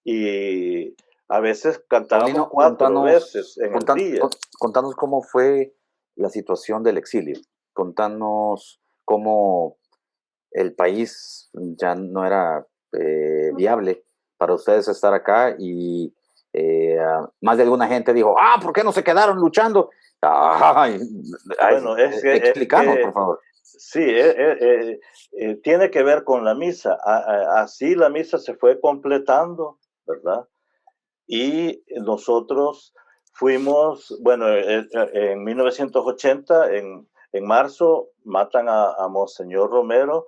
Y a veces cantábamos 4 veces en el día. Contanos cómo fue la situación del exilio. Contanos cómo el país ya no era viable para ustedes estar acá y más de alguna gente dijo, ¿por qué no se quedaron luchando? Bueno, explícanos, por favor. Sí, tiene que ver con la misa. Así la misa se fue completando, ¿verdad? Y nosotros fuimos, bueno, en 1980, en marzo, matan a Monseñor Romero.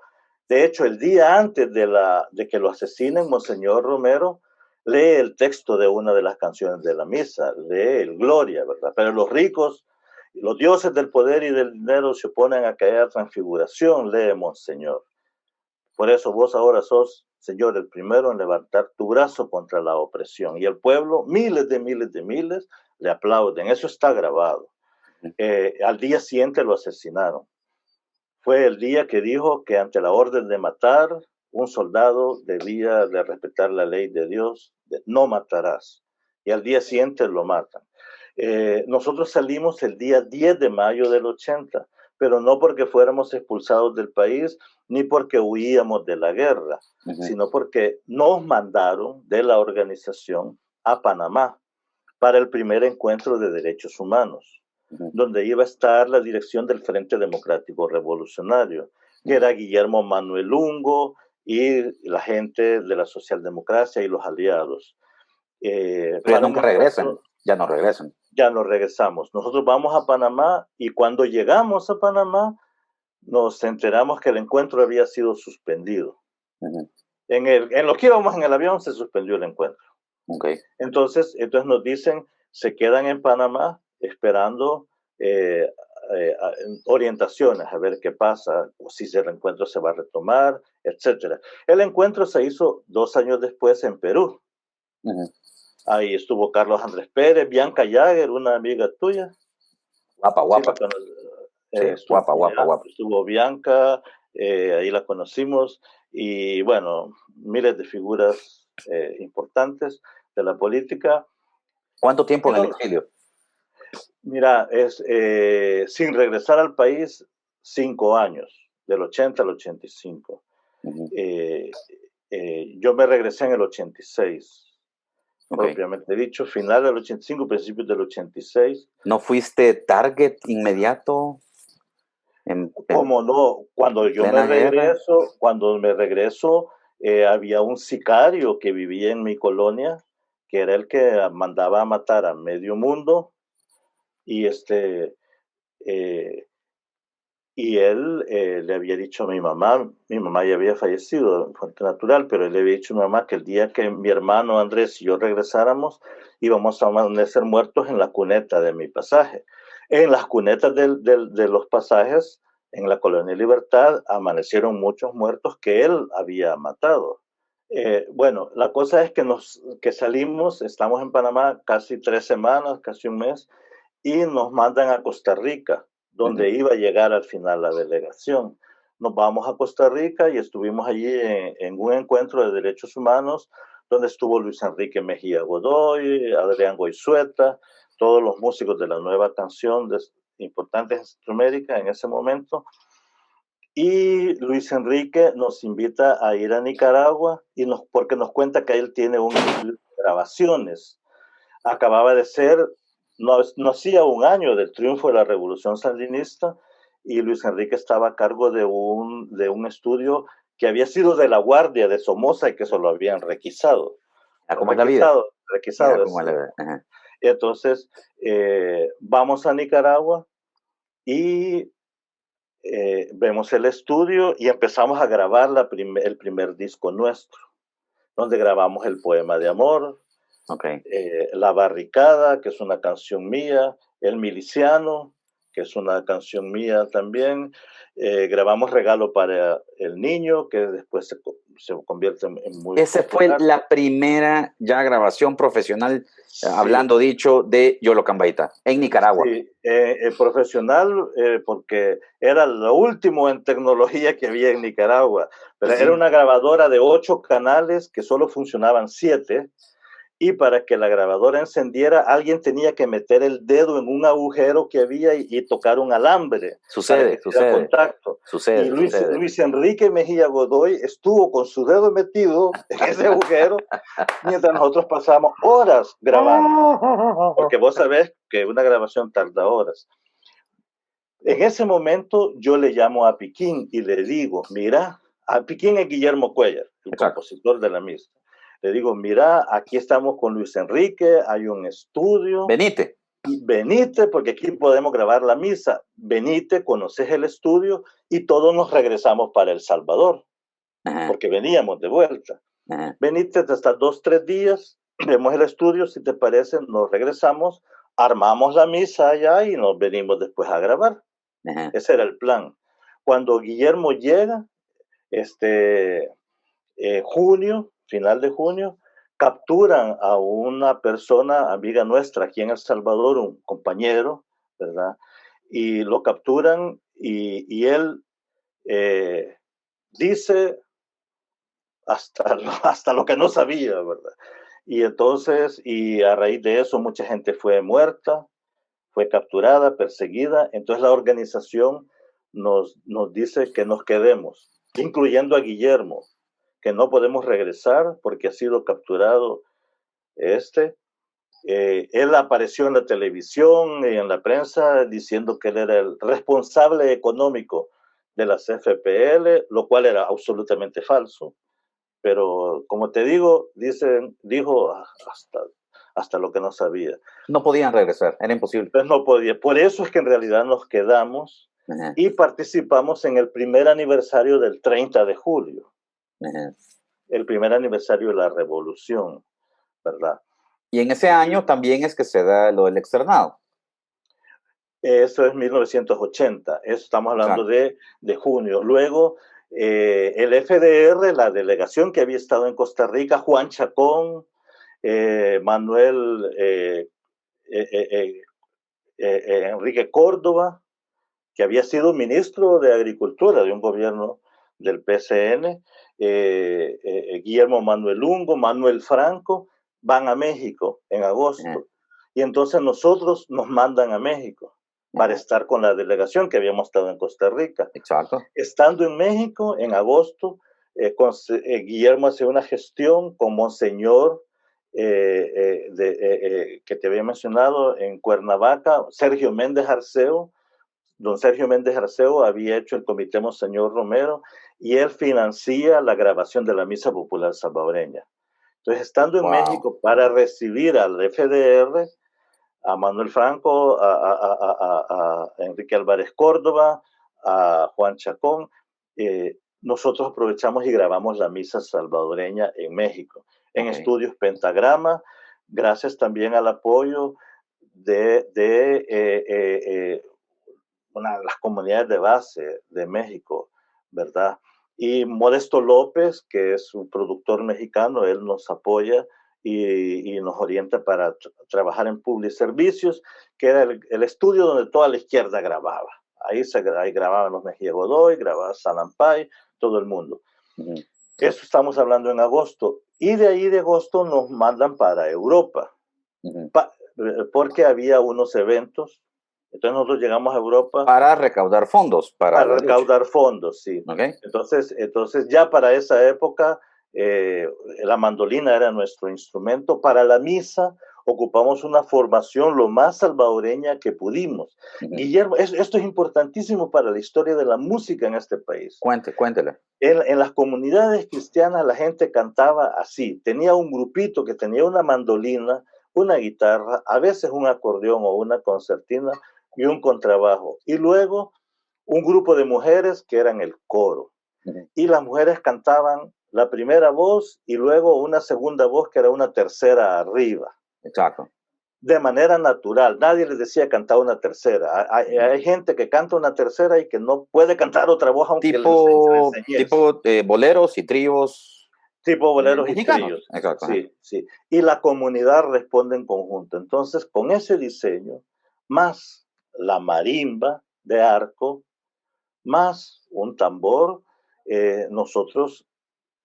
De hecho, el día antes de que lo asesinen, Monseñor Romero lee el texto de una de las canciones de la misa, lee el Gloria, ¿verdad? Pero los ricos, los dioses del poder y del dinero se oponen a aquella transfiguración, lee Monseñor. Por eso vos ahora sos, Señor, el primero en levantar tu brazo contra la opresión. Y el pueblo, miles, le aplauden. Eso está grabado. Al día siguiente lo asesinaron. Fue el día que dijo que ante la orden de matar, un soldado debía de respetar la ley de Dios, de no matarás. Y al día siguiente lo matan. Nosotros salimos el día 10 de mayo del 80, pero no porque fuéramos expulsados del país, ni porque huíamos de la guerra, sino porque nos mandaron de la organización a Panamá para el primer encuentro de derechos humanos, donde iba a estar la dirección del Frente Democrático Revolucionario, que era Guillermo Manuel Lungo y la gente de la socialdemocracia y los aliados. Ya nunca regresan, ya no regresan. Ya no regresamos. Nosotros vamos a Panamá y cuando llegamos a Panamá nos enteramos que el encuentro había sido suspendido. En lo que íbamos en el avión se suspendió el encuentro. Entonces nos dicen, se quedan en Panamá esperando orientaciones, a ver qué pasa, si el encuentro se va a retomar, etc. El encuentro se hizo 2 años después en Perú. Ahí estuvo Carlos Andrés Pérez, Bianca Jagger, una amiga tuya. Guapa. Sí, guapa. Estuvo Bianca, ahí la conocimos, y bueno, miles de figuras importantes de la política. ¿Cuánto tiempo en el exilio? Mira, sin regresar al país, 5 años, del 80 al 85. Yo me regresé en el 86. Propiamente dicho, final del 85, principios del 86. ¿No fuiste target inmediato? ¿Cómo no? Cuando me regreso, había un sicario que vivía en mi colonia, que era el que mandaba a matar a medio mundo, y él le había dicho a mi mamá ya había fallecido de fuente natural, pero él le había dicho a mi mamá que el día que mi hermano Andrés y yo regresáramos, íbamos a amanecer muertos en la cuneta de mi pasaje. En las cunetas de los pasajes, en la Colonia Libertad, amanecieron muchos muertos que él había matado. Bueno, la cosa es que salimos, estamos en Panamá casi 3 semanas, casi un mes, y nos mandan a Costa Rica, donde iba a llegar al final la delegación. Nos vamos a Costa Rica y estuvimos allí en un encuentro de derechos humanos, donde estuvo Luis Enrique Mejía Godoy, Adrián Goizueta, todos los músicos de la nueva canción importantes en Centroamérica en ese momento. Y Luis Enrique nos invita a ir a Nicaragua porque nos cuenta que él tiene un estudio de grabaciones. Acababa de ser, no hacía un año del triunfo de la Revolución Sandinista, y Luis Enrique estaba a cargo de un estudio que había sido de la Guardia de Somoza y que se lo habían requisado. ¿Cómo es la vida? Requisado. Y entonces vamos a Nicaragua y vemos el estudio y empezamos a grabar el primer disco nuestro, donde grabamos el poema de amor, La Barricada, que es una canción mía, El Miliciano, que es una canción mía también. Grabamos Regalo para el Niño, que después se convierte en muy Esa popular. Fue la primera ya grabación profesional, sí, hablando dicho, de Yolo Cambaita, en Nicaragua. Sí, profesional, porque era lo último en tecnología que había en Nicaragua. Pero sí, era una grabadora de 8 canales que solo funcionaban 7. Y para que la grabadora encendiera, alguien tenía que meter el dedo en un agujero que había y tocar un alambre. Sucede. Contacto. Y Luis Enrique Mejía Godoy estuvo con su dedo metido en ese agujero mientras nosotros pasábamos horas grabando. Porque vos sabés que una grabación tarda horas. En ese momento yo le llamo a Piquín y le digo, mira, a Piquín es Guillermo Cuellar, el compositor de la misa. Le digo, mira, aquí estamos con Luis Enrique, hay un estudio. Venite, porque aquí podemos grabar la misa. Venite, conoces el estudio y todos nos regresamos para El Salvador, porque veníamos de vuelta. Venite, hasta 2-3 días, vemos el estudio, si te parece, nos regresamos, armamos la misa allá y nos venimos después a grabar. Ese era el plan. Cuando Guillermo llega, final de junio, capturan a una persona, amiga nuestra aquí en El Salvador, un compañero, ¿verdad? Y lo capturan y él dice hasta lo que no sabía, ¿verdad? Y entonces, y a raíz de eso, mucha gente fue muerta, fue capturada, perseguida. Entonces la organización nos dice que nos quedemos, incluyendo a Guillermo, que no podemos regresar porque ha sido capturado. Él apareció en la televisión y en la prensa diciendo que él era el responsable económico de las FPL, lo cual era absolutamente falso. Pero como te digo, dijo hasta lo que no sabía. No podían regresar, era imposible. Pues no podía. Por eso es que en realidad nos quedamos y participamos en el primer aniversario del 30 de julio. El primer aniversario de la revolución, ¿verdad? Y en ese año también es que se da lo del externado. Eso es 1980, eso estamos hablando de junio. Luego, el FDR, la delegación que había estado en Costa Rica, Juan Chacón, Manuel Enrique Córdoba, que había sido ministro de Agricultura de un gobierno del PCN, Guillermo Manuel Ungo, Manuel Franco, van a México en agosto. Y entonces nosotros nos mandan a México para estar con la delegación que habíamos estado en Costa Rica. Exacto. Estando en México, en agosto, Guillermo hace una gestión con Monseñor, que te había mencionado, en Cuernavaca, Sergio Méndez Arceo. Don Sergio Méndez Arceo había hecho el Comité Monseñor Romero y él financia la grabación de la Misa Popular Salvadoreña. Entonces, estando en México para recibir al FDR, a Manuel Franco, a Enrique Álvarez Córdoba, a Juan Chacón, nosotros aprovechamos y grabamos la Misa Salvadoreña en México, en estudios Pentagrama, gracias también al apoyo de una de las comunidades de base de México, ¿verdad? Y Modesto López, que es un productor mexicano, él nos apoya y nos orienta para trabajar en Public Servicios, que era el estudio donde toda la izquierda grababa. Ahí grababan los Mejía Godoy, grababa Salampay, todo el mundo. Eso estamos hablando en agosto. Y de ahí de agosto nos mandan para Europa, porque había unos eventos. Entonces nosotros llegamos a Europa para recaudar fondos. Para recaudar fondos, sí. Okay. Entonces ya para esa época la mandolina era nuestro instrumento. Para la misa ocupamos una formación lo más salvadoreña que pudimos. Guillermo, esto es importantísimo para la historia de la música en este país. Cuéntele. En las comunidades cristianas la gente cantaba así. Tenía un grupito que tenía una mandolina, una guitarra, a veces un acordeón o una concertina y un contrabajo. Y luego un grupo de mujeres que eran el coro. Y las mujeres cantaban la primera voz y luego una segunda voz que era una tercera arriba. Exacto. De manera natural. Nadie les decía cantar una tercera. Hay gente que canta una tercera y que no puede cantar otra voz aunque tipo boleros y tríos. Tipo boleros y tríos. Exacto. Sí. Y la comunidad responde en conjunto. Entonces, con ese diseño, más la marimba de arco, más un tambor, nosotros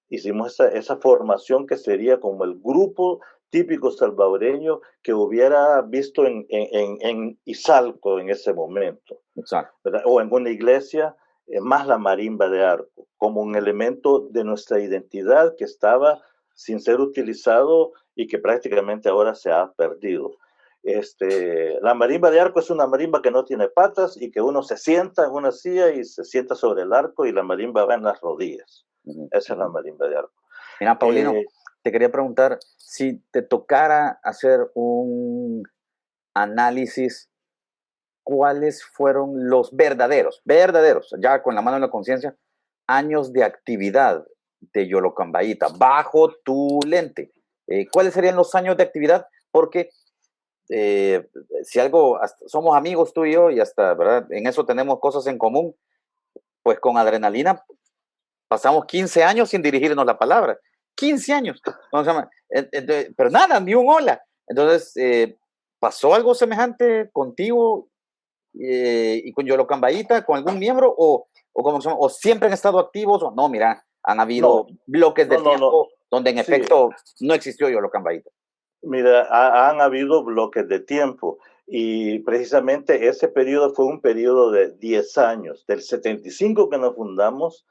hicimos esa formación que sería como el grupo típico salvadoreño que hubiera visto en Izalco en ese momento. Exacto. ¿Verdad? O en una iglesia, más la marimba de arco, como un elemento de nuestra identidad que estaba sin ser utilizado y que prácticamente ahora se ha perdido. La marimba de arco es una marimba que no tiene patas y que uno se sienta en una silla y se sienta sobre el arco y la marimba va en las rodillas. Esa es la marimba de arco. Mira, Paulino, te quería preguntar si te tocara hacer un análisis, ¿cuáles fueron los verdaderos, ya con la mano en la conciencia, años de actividad de Yolocambaíta bajo tu lente? ¿Cuáles serían los años de actividad? Porque si algo, somos amigos tú y yo y hasta, ¿verdad? En eso tenemos cosas en común, pues con Adrenalina pasamos 15 años sin dirigirnos la palabra. 15 años. Pero nada, ni un hola. Entonces, ¿pasó algo semejante contigo y con Yolocambaíta, con algún miembro? ¿O siempre han estado activos? O no, mira, han habido bloques de tiempo donde en efecto no existió Yolocambaíta. Mira, han habido bloques de tiempo y precisamente ese periodo fue un periodo de 10 años, del 75 que nos fundamos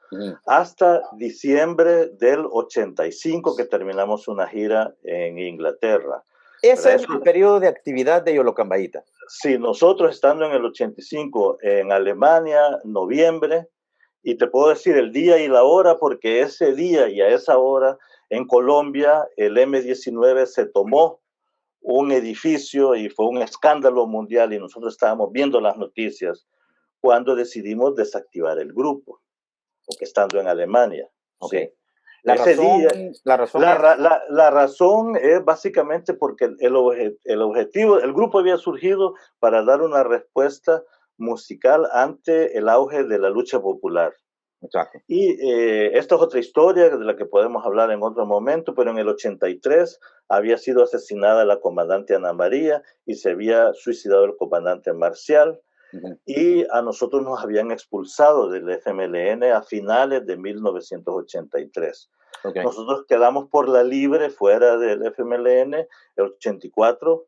hasta diciembre del 85 que terminamos una gira en Inglaterra. Ese es el periodo de actividad de Yolocambaíta. Sí, nosotros estando en el 85 en Alemania, noviembre, y te puedo decir el día y la hora porque ese día y a esa hora en Colombia el M-19 se tomó un edificio y fue un escándalo mundial y nosotros estábamos viendo las noticias cuando decidimos desactivar el grupo, estando en Alemania. Okay. ¿Sí? La razón es básicamente porque el objetivo, el grupo había surgido para dar una respuesta musical ante el auge de la lucha popular. Exacto. Y esta es otra historia de la que podemos hablar en otro momento, pero en el 83 había sido asesinada la comandante Ana María y se había suicidado el comandante Marcial. Y a nosotros nos habían expulsado del FMLN a finales de 1983. Okay. Nosotros quedamos por la libre fuera del FMLN el 84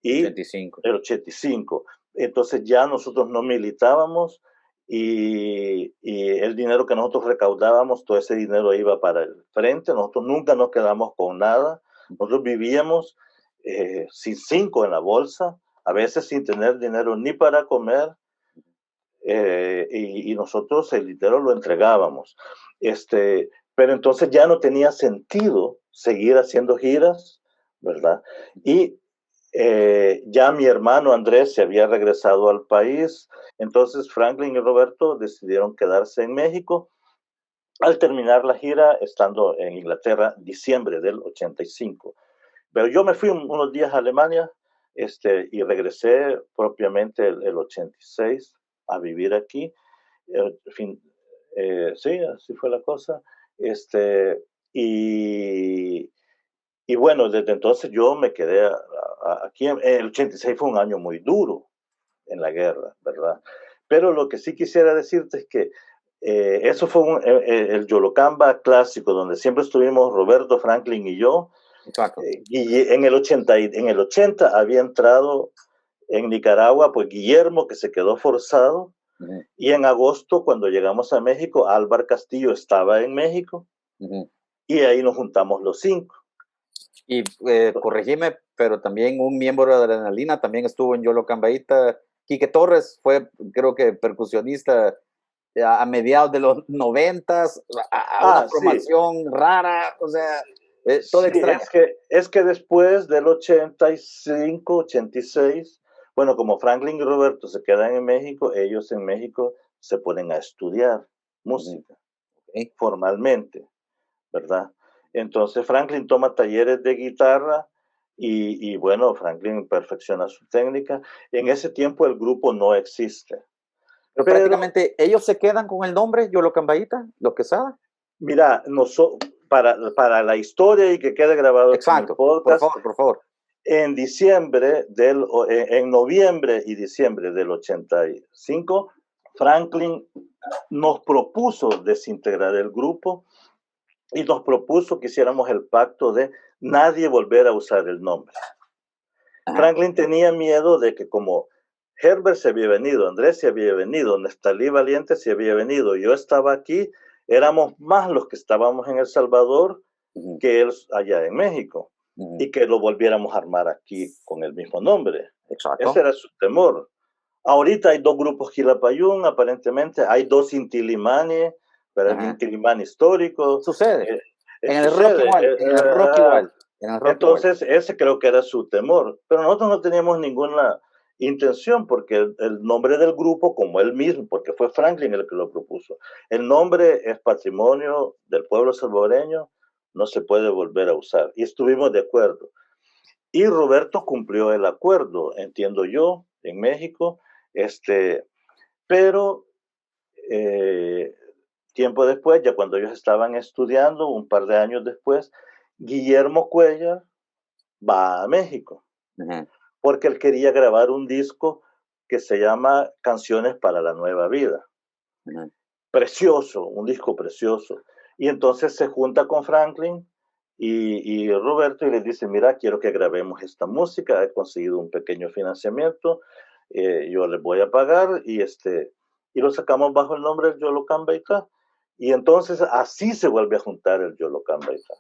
y 85. El 85. Entonces ya nosotros no militábamos y el dinero que nosotros recaudábamos, todo ese dinero iba para el frente. Nosotros nunca nos quedamos con nada. Nosotros vivíamos sin 5 en la bolsa, a veces sin tener dinero ni para comer, y nosotros el dinero lo entregábamos. Pero entonces ya no tenía sentido seguir haciendo giras, ¿verdad? Y ya mi hermano Andrés se había regresado al país, entonces Franklin y Roberto decidieron quedarse en México. Al terminar la gira, estando en Inglaterra, diciembre del 85. Pero yo me fui unos días a Alemania, y regresé propiamente el 86 a vivir aquí. Sí, así fue la cosa. Y, y bueno, desde entonces yo me quedé aquí. El 86 fue un año muy duro en la guerra, ¿verdad? Pero lo que sí quisiera decirte es que eso fue el Yolocamba clásico, donde siempre estuvimos Roberto, Franklin y yo. Exacto. Y en el 80 había entrado en Nicaragua, pues Guillermo, que se quedó forzado, y en agosto, cuando llegamos a México, Álvar Castillo estaba en México, y ahí nos juntamos los 5. Y corregime, pero también un miembro de Adrenalina también estuvo en Yolocambaíta. Quique Torres fue, creo que, percusionista a mediados de los 90s, a una Sí. formación rara, o sea, todo Sí, extraño. es que después del 85, 86, bueno, como Franklin y Roberto se quedan en México, ellos en México se ponen a estudiar música formalmente, ¿verdad? Entonces Franklin toma talleres de guitarra y bueno, Franklin perfecciona su técnica. En ese tiempo el grupo no existe. Pero prácticamente ellos se quedan con el nombre Yolocambaíta, los Quesada. Mira, para la historia y que quede grabado aquí en el Exacto, podcast, por favor. en noviembre y diciembre del 85, Franklin nos propuso desintegrar el grupo y nos propuso que hiciéramos el pacto de nadie volver a usar el nombre. Ajá. Franklin tenía miedo de que como Herbert se había venido, Andrés se había venido, Nestalí Valiente se había venido, yo estaba aquí, éramos más los que estábamos en El Salvador que él allá en México. Y que lo volviéramos a armar aquí con el mismo nombre. Exacto. Ese era su temor. Ahorita hay 2 grupos Quilapayún, aparentemente, hay 2 Intilimani, pero el Intilimani histórico. Sucede. En el rock igual, en el rock igual. Entonces, ese creo que era su temor. Pero nosotros no teníamos ninguna intención, porque el nombre del grupo, como él mismo, porque fue Franklin el que lo propuso, el nombre es patrimonio del pueblo salvadoreño, no se puede volver a usar. Y estuvimos de acuerdo. Y Roberto cumplió el acuerdo, entiendo yo, en México. Pero tiempo después, ya cuando ellos estaban estudiando, un par de años después, Guillermo Cuellar va a México. Porque él quería grabar un disco que se llama Canciones para la Nueva Vida. Precioso, un disco precioso. Y entonces se junta con Franklin y Roberto y les dice, mira, quiero que grabemos esta música, he conseguido un pequeño financiamiento, yo les voy a pagar y lo sacamos bajo el nombre del Yolocambaíta. Y entonces así se vuelve a juntar el Yolocambaíta.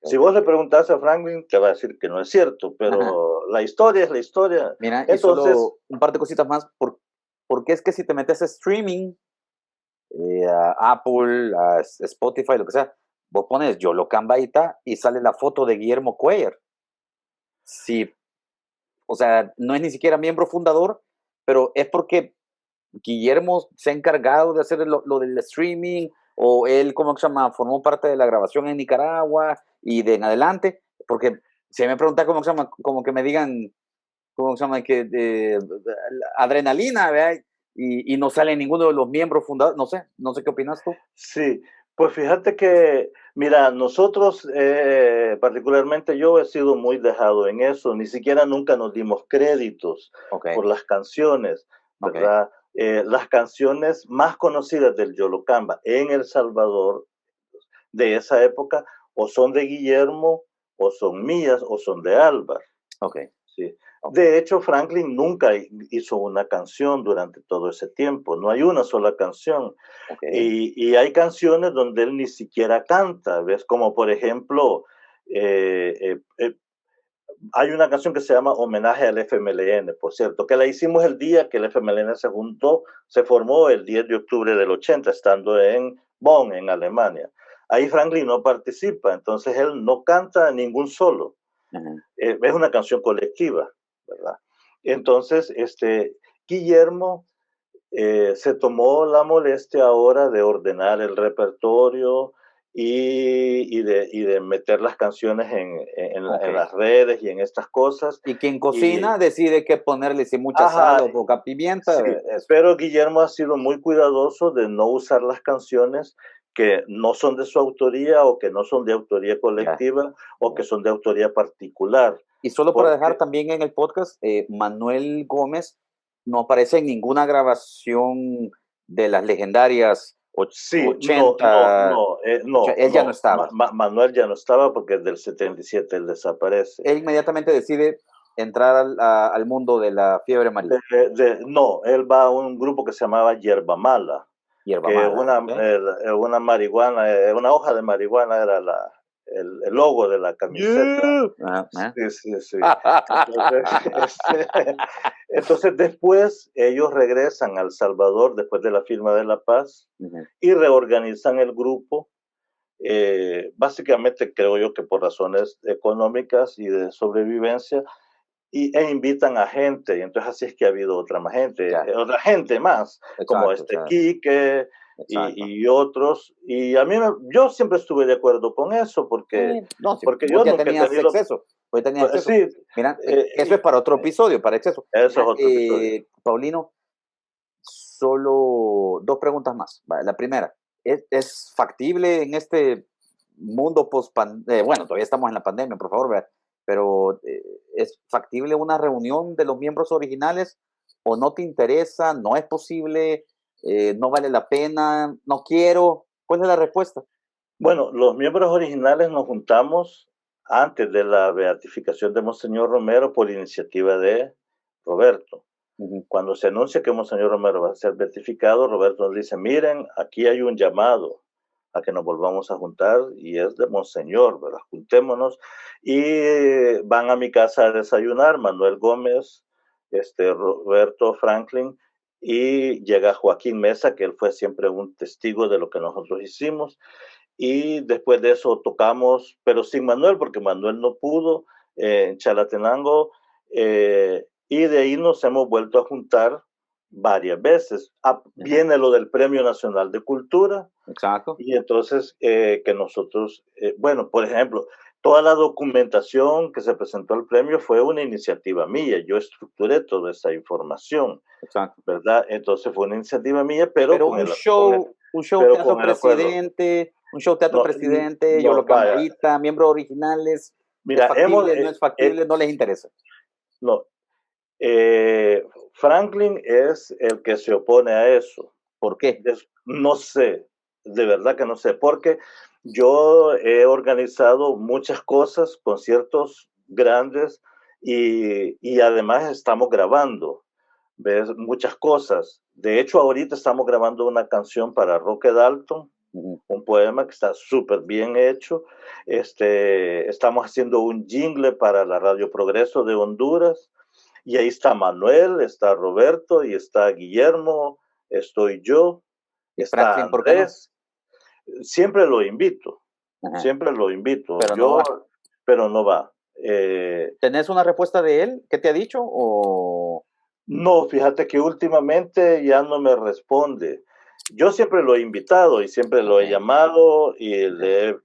Si vos le preguntás a Franklin, te va a decir que no es cierto, pero la historia es la historia. Mira, entonces, y solo un par de cositas más, porque es que si te metes a streaming, a Apple, a Spotify, lo que sea, vos pones Yolocambaíta y sale la foto de Guillermo Cuellar. Sí, o sea, no es ni siquiera miembro fundador, pero es porque Guillermo se ha encargado de hacer lo del streaming, o él, ¿cómo se llama? Formó parte de la grabación en Nicaragua y de en adelante, porque si me preguntan cómo se llama, como que me digan, ¿cómo se llama? Que Adrenalina, ¿verdad? Y no sale ninguno de los miembros fundadores, no sé qué opinas tú. Sí, pues fíjate que, mira, nosotros, particularmente yo he sido muy dejado en eso, ni siquiera nunca nos dimos créditos por las canciones, ¿verdad? Las canciones más conocidas del Yolocamba en El Salvador de esa época o son de Guillermo, o son mías, o son de Álvar. Sí. De hecho, Franklin nunca hizo una canción durante todo ese tiempo, no hay una sola canción. Y hay canciones donde él ni siquiera canta, ¿ves? Como por ejemplo, hay una canción que se llama Homenaje al FMLN, por cierto, que la hicimos el día que el FMLN se formó el 10 de octubre del 80, estando en Bonn, en Alemania. Ahí Franklin no participa, entonces él no canta ningún solo. Es una canción colectiva, ¿verdad? Entonces, Guillermo se tomó la molestia ahora de ordenar el repertorio y de meter las canciones en Ok. las redes y en estas cosas. Y quien Y, cocina decide qué ponerle, si mucha sal ajá, o poca pimienta, sí, eso. pero Guillermo ha sido muy cuidadoso de no usar las canciones que no son de su autoría o que no son de autoría Ya, colectiva o que ya. son de autoría particular. Y solo para dejar Porque también en el podcast, Manuel Gómez no aparece en ninguna grabación de las legendarias sí, no, no, 80, no, no, él ya no no. estaba. Manuel ya no estaba porque del 77 él desaparece. Él inmediatamente decide entrar al mundo de la fiebre amarilla, No, él va a un grupo que se llamaba Yerba Mala, hierba que mala, ¿ok? una marihuana, una hoja de marihuana era el logo de la camiseta. Yeah. Ajá, Sí, sí, sí. Entonces, ajá. entonces después ellos regresan a El Salvador después de la firma de la paz Ujú, y reorganizan el grupo, básicamente creo yo que por razones económicas y de sobrevivencia, e invitan a gente, y entonces así es que ha habido ya, otra gente más, como exacto, o este sea, Quique exacto. y otros, y a mí yo siempre estuve de acuerdo con eso, No, si porque vos yo ya nunca he tenías tenido, exceso, vos ya tenías pues, exceso. sí, Mira, eso es y para otro episodio, para exceso. eso es Mira, otro episodio. Paulino, solo dos preguntas más. Va, la primera, ¿es factible en este mundo post bueno, todavía estamos en la pandemia, por favor, ¿verdad? Pero ¿es factible una reunión de los miembros originales o no te interesa, no es posible, no vale la pena, no quiero? ¿Cuál es la respuesta? Bueno, los miembros originales nos juntamos antes de la beatificación de Monseñor Romero por iniciativa de Roberto. Ujú, Cuando se anuncia que Monseñor Romero va a ser beatificado, Roberto nos dice, miren, aquí hay un llamado a que nos volvamos a juntar y es de Monseñor, ¿verdad? Juntémonos y van a mi casa a desayunar, Manuel Gómez, Roberto Franklin y llega Joaquín Mesa, que él fue siempre un testigo de lo que nosotros hicimos y después de eso tocamos, pero sin Manuel, porque Manuel no pudo, en Chalatenango, y de ahí nos hemos vuelto a juntar varias veces. ujú, Viene lo del Premio Nacional de Cultura, exacto. y entonces que nosotros, bueno, por ejemplo, toda la documentación que se presentó al premio fue una iniciativa mía, yo estructuré toda esa información, Exacto. ¿verdad? Entonces fue una iniciativa mía, Pero un show pero teatro con el acuerdo. presidente, un show teatro No, presidente, Yolo no, vaya, Cambaíta, miembros originales, ¿es mira, factible, no es factible, no les interesa? no, Franklin es el que se opone a eso. ¿Por qué? No sé, de verdad que no sé, porque yo he organizado muchas cosas, conciertos grandes y además estamos grabando, ¿ves? Muchas cosas. De hecho, ahorita estamos grabando una canción para Roque Dalton, Ujú. un poema que está súper bien hecho. Estamos haciendo un jingle para la Radio Progreso de Honduras. Y ahí está Manuel, está Roberto y está Guillermo, estoy yo, ¿Y está Franklin, por qué no? Andrés. Siempre lo invito, Ajá, siempre lo invito. pero no va. Pero no va. Eh, ¿Tenés una respuesta de él? ¿Qué te ha dicho? O... no, fíjate que últimamente ya no me responde. Yo siempre lo he invitado y siempre lo Ok, he llamado y ok.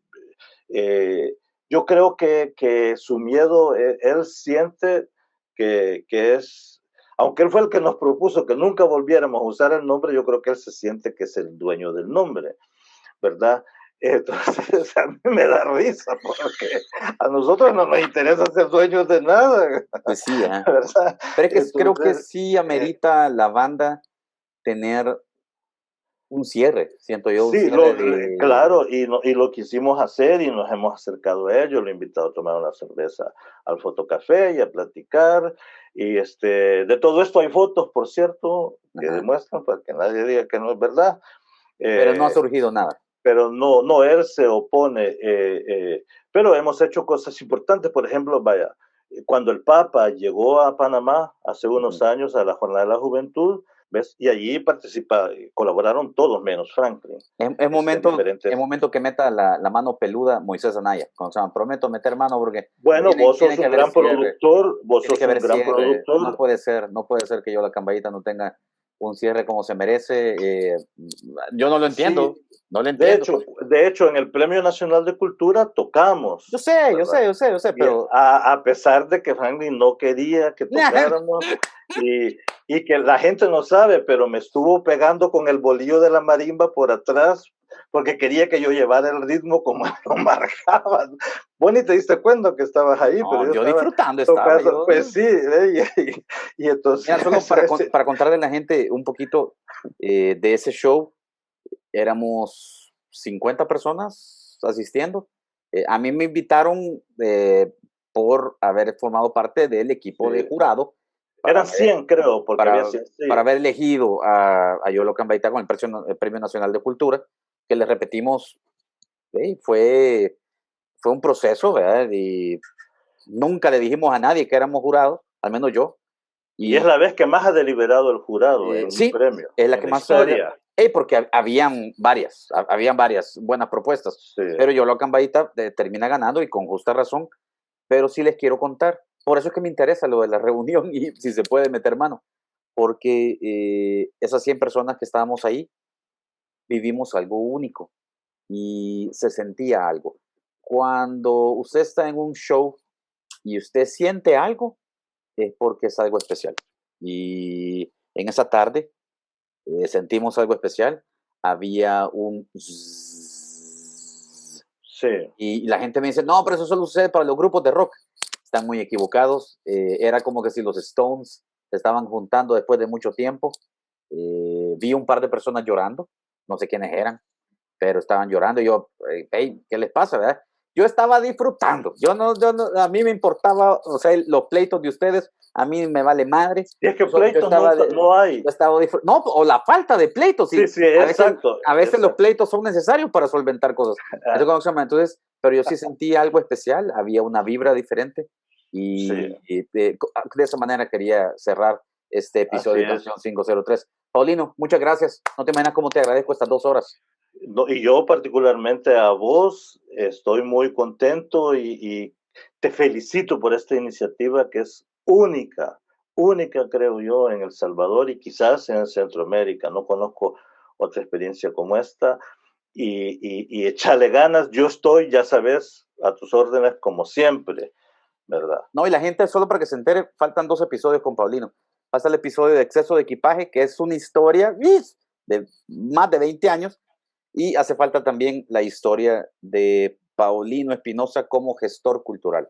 eh, yo creo que su miedo, él siente que es, aunque él fue el que nos propuso que nunca volviéramos a usar el nombre, yo creo que él se siente que es el dueño del nombre, ¿verdad? Entonces a mí me da risa porque a nosotros no nos interesa ser dueños de nada, Pues sí, ajá. ¿verdad? Pero es que creo que Entonces, sí eh, amerita la banda tener un cierre, siento yo, un sí, cierre de... claro, y lo quisimos hacer y nos hemos acercado a ellos, lo he invitado a tomar una cerveza al fotocafé y a platicar. Y de todo esto hay fotos, por cierto, que Ajá. demuestran para que nadie diga que no es verdad. Pero no ha Eh, surgido nada. pero no, no, él se opone. Pero hemos hecho cosas importantes, por ejemplo, vaya, cuando el Papa llegó a Panamá hace unos Ujú. años a la Jornada de la Juventud, ¿ves? Y allí colaboraron todos menos Franklin, Es diferentes. momento que meta la mano peluda Moisés Anaya. O sea, prometo meter mano porque Bueno, vos tiene sos que un haber gran cierre. productor, vos Tiene que sos un haber gran cierre. productor. No puede ser que yo la cambayita no tenga un cierre como se merece. Yo no lo entiendo, Sí, no lo entiendo. de hecho, en el Premio Nacional de Cultura tocamos, Yo sé, ¿verdad? Y pero a pesar de que Franklin no quería que tocáramos y que la gente no sabe, pero me estuvo pegando con el bolillo de la marimba por atrás porque quería que yo llevara el ritmo como lo marcaba. Vos ni te diste cuenta que estabas ahí, pero no, yo yo estaba disfrutando estaba. tocando, Yo, pues sí, y entonces... mira, solo para contarle a la gente un poquito de ese show, éramos 50 personas asistiendo. A mí me invitaron por haber formado parte del equipo de Sí. jurado. Eran 100, creo, porque había 100. Para haber elegido a Yolo Cambaita con el Premio Nacional de Cultura, que les repetimos, fue un proceso, ¿verdad? Y nunca le dijimos a nadie que éramos jurados, al menos yo. Y es la vez que más ha deliberado el jurado en un Sí, premio, es la en que la más historia. porque habían varias buenas propuestas, Sí. pero Yolo Cambaita termina ganando y con justa razón. Pero sí les quiero contar, por eso es que me interesa lo de la reunión y si se puede meter mano, porque esas 100 personas que estábamos ahí vivimos algo único y se sentía algo. Cuando usted está en un show y usted siente algo, es porque es algo especial. Y en esa tarde sentimos algo especial. Había un zzzz, Sí. y la gente me dice, no, pero eso solo sucede para los grupos de rock. Están muy equivocados. Era como que si los Stones se estaban juntando después de mucho tiempo. Vi un par de personas llorando, no sé quiénes eran, pero estaban llorando. Y yo, hey, ¿qué les pasa, verdad? Yo estaba disfrutando. A mí me importaba, o sea, los pleitos de ustedes, a mí me vale madre. Y es que Yo pleitos estaba, no hay. yo estaba no, o la falta de pleitos. Sí, exacto. A veces los pleitos son necesarios para solventar cosas. Entonces, pero yo sí sentí algo especial, había una vibra diferente y, Sí. de esa manera quería cerrar este episodio de Canción 503. Paulino, muchas gracias. No te imaginas cómo te agradezco estas 2 horas. No, y yo particularmente a vos estoy muy contento y te felicito por esta iniciativa que es única creo yo en El Salvador y quizás en Centroamérica. No conozco otra experiencia como esta y echarle ganas. Yo estoy, ya sabes, a tus órdenes como siempre, ¿verdad? No, y la gente, solo para que se entere, faltan 2 episodios con Paulino. Pasa el episodio de exceso de equipaje, que es una historia de más de 20 años. Y hace falta también la historia de Paulino Espinosa como gestor cultural.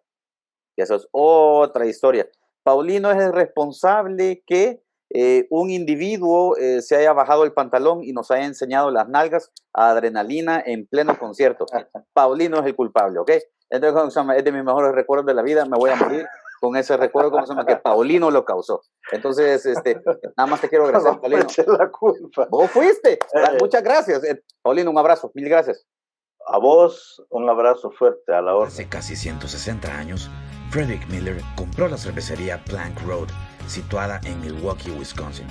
Y eso es otra historia. Paulino es el responsable que un individuo se haya bajado el pantalón y nos haya enseñado las nalgas a adrenalina en pleno concierto. Paulino es el culpable, ¿ok? Entonces, es de mis mejores recuerdos de la vida. Me voy a morir con ese recuerdo, que Paulino lo causó. Entonces, nada más te quiero agradecer, No, Paulino. me eché la culpa. Vos fuiste. Muchas gracias. Paulino, un abrazo. Mil gracias. A vos, un abrazo fuerte a la orden. Hace casi 160 años, Frederick Miller compró la cervecería Plank Road, situada en Milwaukee, Wisconsin.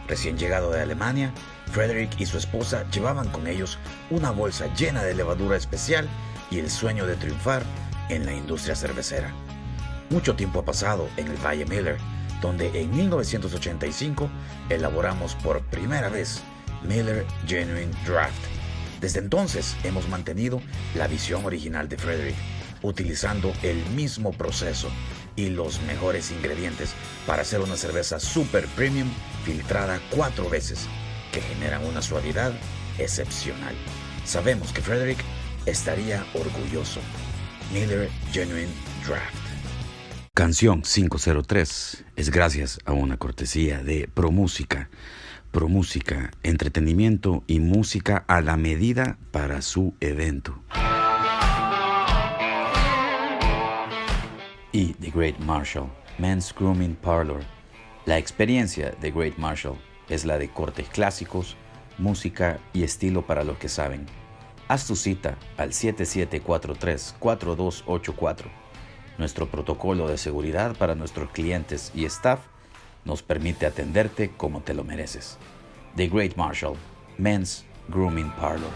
Recién llegado de Alemania, Frederick y su esposa llevaban con ellos una bolsa llena de levadura especial y el sueño de triunfar en la industria cervecera. Mucho tiempo ha pasado en el Valle Miller, donde en 1985 elaboramos por primera vez Miller Genuine Draft. Desde entonces hemos mantenido la visión original de Frederick, utilizando el mismo proceso y los mejores ingredientes para hacer una cerveza super premium filtrada 4 veces, que generan una suavidad excepcional. Sabemos que Frederick estaría orgulloso. Miller Genuine Draft. Canción 503 es gracias a una cortesía de ProMúsica. ProMúsica, entretenimiento y música a la medida para su evento. Y The Great Marshall, Men's Grooming Parlor. La experiencia de Great Marshall es la de cortes clásicos, música y estilo para los que saben. Haz tu cita al 7743-4284. Nuestro protocolo de seguridad para nuestros clientes y staff nos permite atenderte como te lo mereces. The Great Marshall, Men's Grooming Parlor.